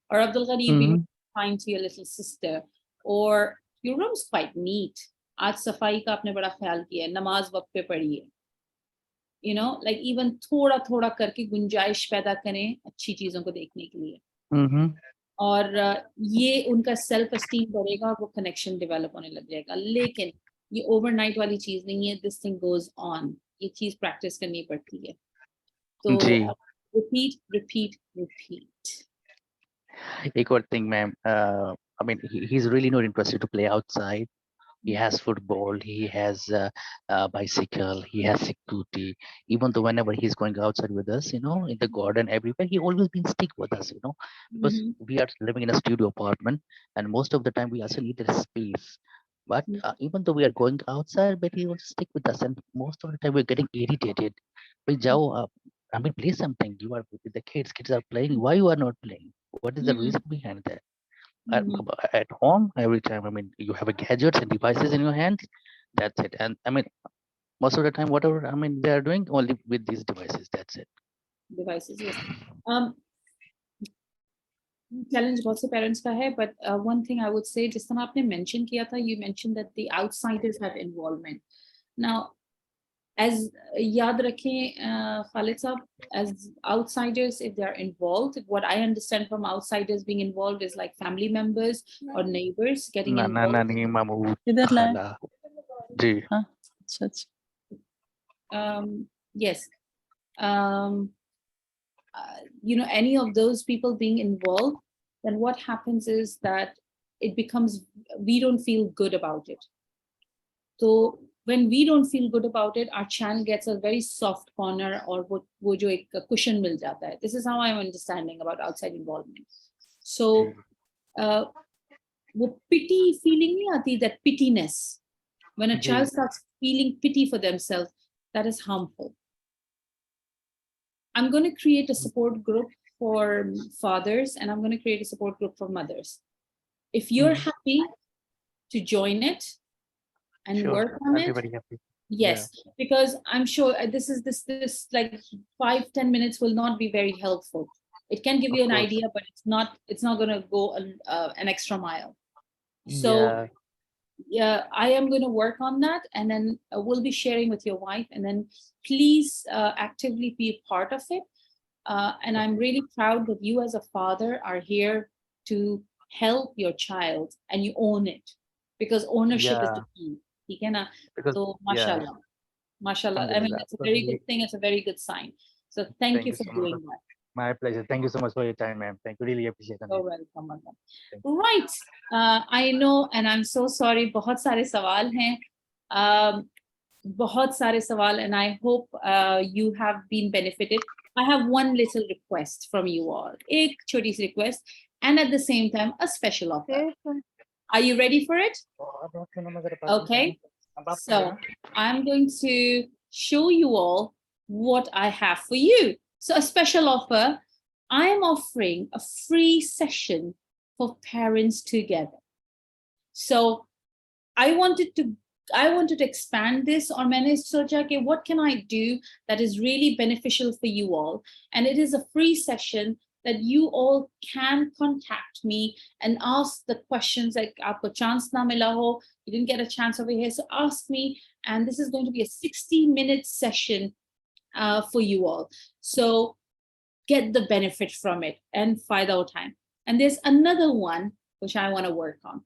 Or Abdul Ghani, you've been kind to your little sister. Or your room's quite neat. Aaj safai ka aapne bada khayal kiya hai, namaz waqt pe padhi hai. You know, like even thoda thoda karke gunjaish paida kare अच्छी चीजों को देखने के लिए. और ये उनका self esteem बढ़ेगा, वो कनेक्शन डेवलप होने लग जाएगा. लेकिन ये ओवरनाइट वाली चीज नहीं है. This thing goes on. ये चीज प्रैक्टिस करनी पड़ती है. तो रिपीट रिपीट रिपीट. एक और thing ma'am, I mean he's really not interested to play outside. He has football, he has a bicycle, he has security. Even though whenever he's going outside with us, you know, in the garden, everywhere, he always been stick with us, you know, because we are living in a studio apartment, and most of the time we also need a space. But even though we are going outside, but he will stick with us, and most of the time we're getting irritated. We jao, I mean, play something. You are with the kids. Kids are playing. Why you are not playing? What is the reason behind that? At home, every time, I mean, you have a gadgets and devices in your hands. That's it. And I mean, most of the time, whatever, I mean, they are doing only with these devices. That's it. Devices, yes. Challenge बहुत से parents का है, but one thing I would say, जिस तरह आपने mention किया था, you mentioned that the outsiders have involvement. Now, as याद रखें Khalid साहब, as outsiders, if they are involved, what I understand from outsiders being involved is like family members or neighbors getting involved. नानी मामू खाला जी. Yes. You know, any of those people being involved, then what happens is that it becomes, we don't feel good about it. So when we don't feel good about it, our child gets a very soft corner, or wo jo ek cushion mil jata hai. This is how I'm understanding about outside involvement. So वो pity feeling नहीं आती, that pityness. When a child starts feeling pity for themselves, that is harmful. I'm going to create a support group for fathers, and I'm going to create a support group for mothers. If you're happy to join it and work on it, yes, because I'm sure this like 5-10 minutes will not be very helpful. It can give you an idea, but it's not going to go an extra mile. So yeah, I am going to work on that, and then we'll be sharing with your wife, and then please actively be a part of it. And I'm really proud that you as a father are here to help your child, and you own it, because ownership is the key. So mashallah, mashallah. I mean, it's a very good thing. It's a very good sign. So thank you for doing that. My pleasure. Thank you so much for your time, ma'am. Thank you. Really appreciate it. You're welcome, madam. Right. I know, and I'm so sorry. बहुत सारे सवाल हैं. बहुत सारे सवाल, and I hope you have been benefited. I have one little request from you all. एक छोटी सी request, and at the same time a special offer. Are you ready for it? Okay. So I'm going to show you all what I have for you. So a special offer. I am offering a free session for parents together. So I wanted to expand this, or मैंने सोचा कि what can I do that is really beneficial for you all? And it is a free session that you all can contact me and ask the questions, like आपको chance ना मिला हो, you didn't get a chance over here, so ask me. And this is going to be a 60-minute session for you all. So get the benefit from it and find out time. And there's another one which I want to work on.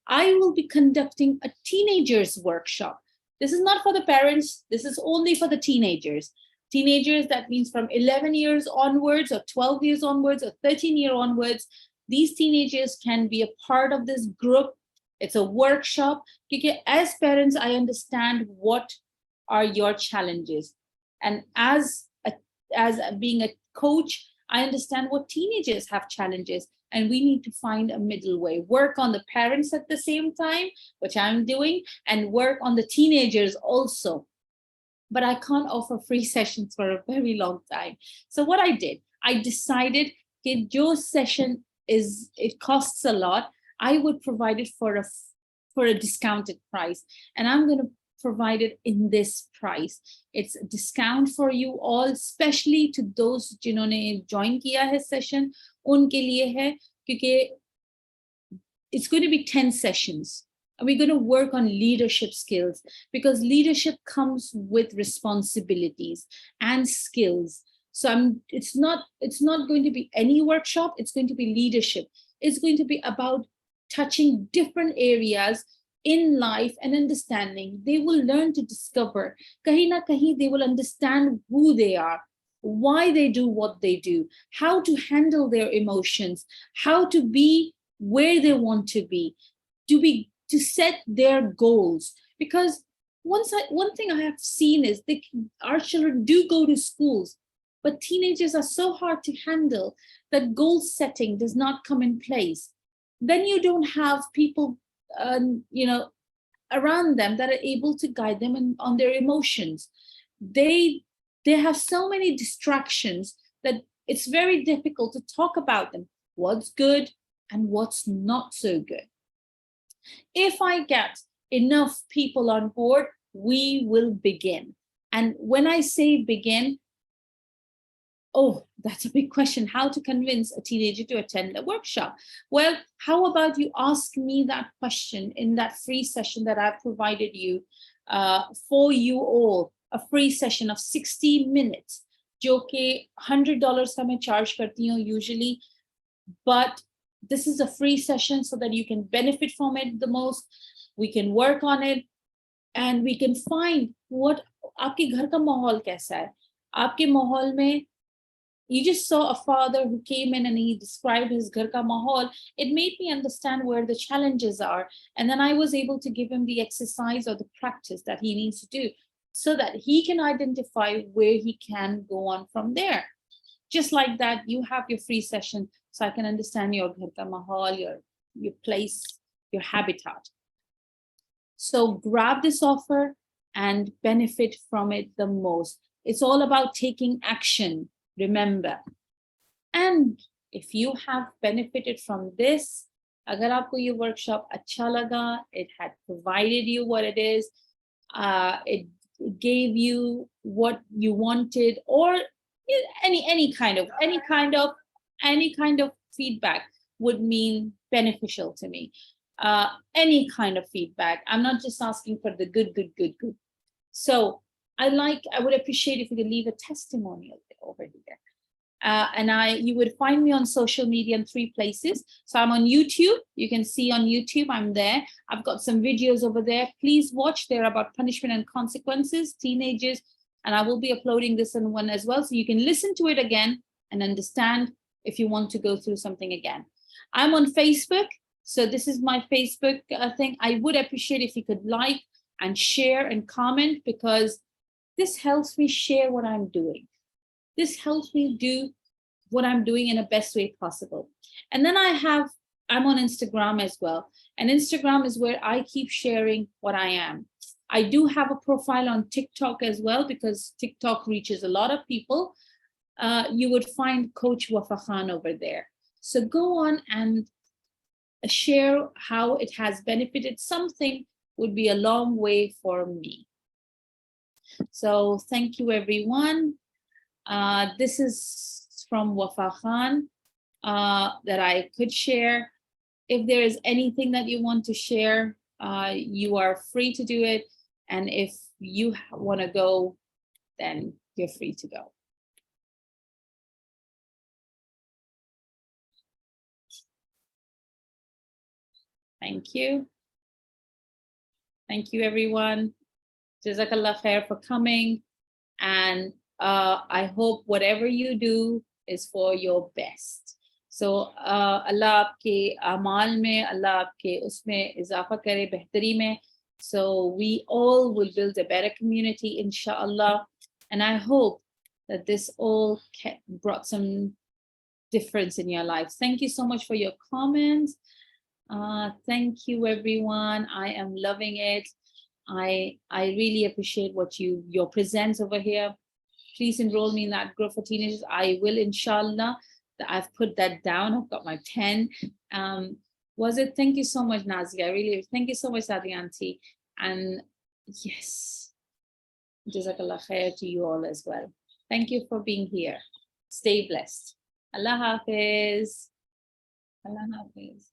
I will be conducting a teenagers workshop. This is not for the parents. This is only for the teenagers. Teenagers, that means from 11 years onwards, or 12 years onwards, or 13 years onwards. These teenagers can be a part of this group. It's a workshop. Because as parents, I understand what are your challenges. And as being a coach, I understand what teenagers have challenges, and we need to find a middle way. Work on the parents at the same time, which I'm doing, and work on the teenagers also. But I can't offer free sessions for a very long time. So what I did, I decided that your session it costs a lot. I would provide it for a discounted price, and I'm going to provide it in this price. It's a discount for you all, especially to those जिन्होंने join किया है session, उनके लिए है, क्योंकि it's going to be 10 sessions. And we're going to work on leadership skills, because leadership comes with responsibilities and skills. So it's not going to be any workshop. It's going to be leadership. It's going to be about touching different areas in life and understanding. They will learn to discover. Kahin na kahin, they will understand who they are, why they do what they do, how to handle their emotions, how to be where they want to be, to set their goals. Because one thing I have seen is our children do go to schools, but teenagers are so hard to handle that goal setting does not come in place. Then you don't have people around them that are able to guide them on their emotions. They have so many distractions that it's very difficult to talk about them, what's good and what's not so good. If I get enough people on board, we will begin. And when I say begin, oh, that's a big question. How to convince a teenager to attend a workshop? Well, how about you ask me that question in that free session that I've provided you for you all, a free session of 60 minutes, जो कि $100 का मैं charge करती हूँ usually, but this is a free session so that you can benefit from it the most. We can work on it, and we can find what आपके घर का माहौल कैसा है. आपके माहौल में, you just saw a father who came in and he described his ghar ka mahal. It made me understand where the challenges are. And then I was able to give him the exercise or the practice that he needs to do so that he can identify where he can go on from there. just like that, you have your free session so I can understand your ghar ka mahal, your place, your habitat. So grab this offer and benefit from it the most. It's all about taking action, remember. And if you have benefited from this, agar aapko ye workshop acha laga, it had provided you what it is, it gave you what you wanted, or any kind of feedback would mean beneficial to me. Any kind of feedback. I'm not just asking for the good. So I would appreciate if you could leave a testimonial over here. And you would find me on social media in 3 places. So I'm on YouTube. You can see on YouTube, I'm there. I've got some videos over there. Please watch. They're about punishment and consequences, teenagers. And I will be uploading this one as well. So you can listen to it again and understand if you want to go through something again. I'm on Facebook. So this is my Facebook thing. I would appreciate if you could like and share and comment, because this helps me share what I'm doing. This helps me do what I'm doing in the best way possible. And then I'm on Instagram as well. And Instagram is where I keep sharing what I am. I do have a profile on TikTok as well, because TikTok reaches a lot of people. You would find Coach Wafa Khan over there. So go on and share how it has benefited. Something would be a long way for me. So thank you, everyone. This is from Wafa Khan that I could share. If there is anything that you want to share, you are free to do it. And if you want to go, then you're free to go. Thank you. Thank you, everyone. Jazakallah khair for coming. And I hope whatever you do is for your best. So Allah aapke amal mein, Allah aapke usme izafa kare, behtari mein. So we all will build a better community, inshallah. And I hope that this all brought some difference in your lives. Thank you so much for your comments. Thank you, everyone. I am loving it. I really appreciate your presence over here. Please enroll me in that group for teenagers. I will, inshallah. I've put that down. I've got my pen. Thank you so much, Nazia. Really, thank you so much, Sadi Auntie. And yes, Jazakallah khair to you all as well. Thank you for being here. Stay blessed. Allah Hafiz. Allah Hafiz.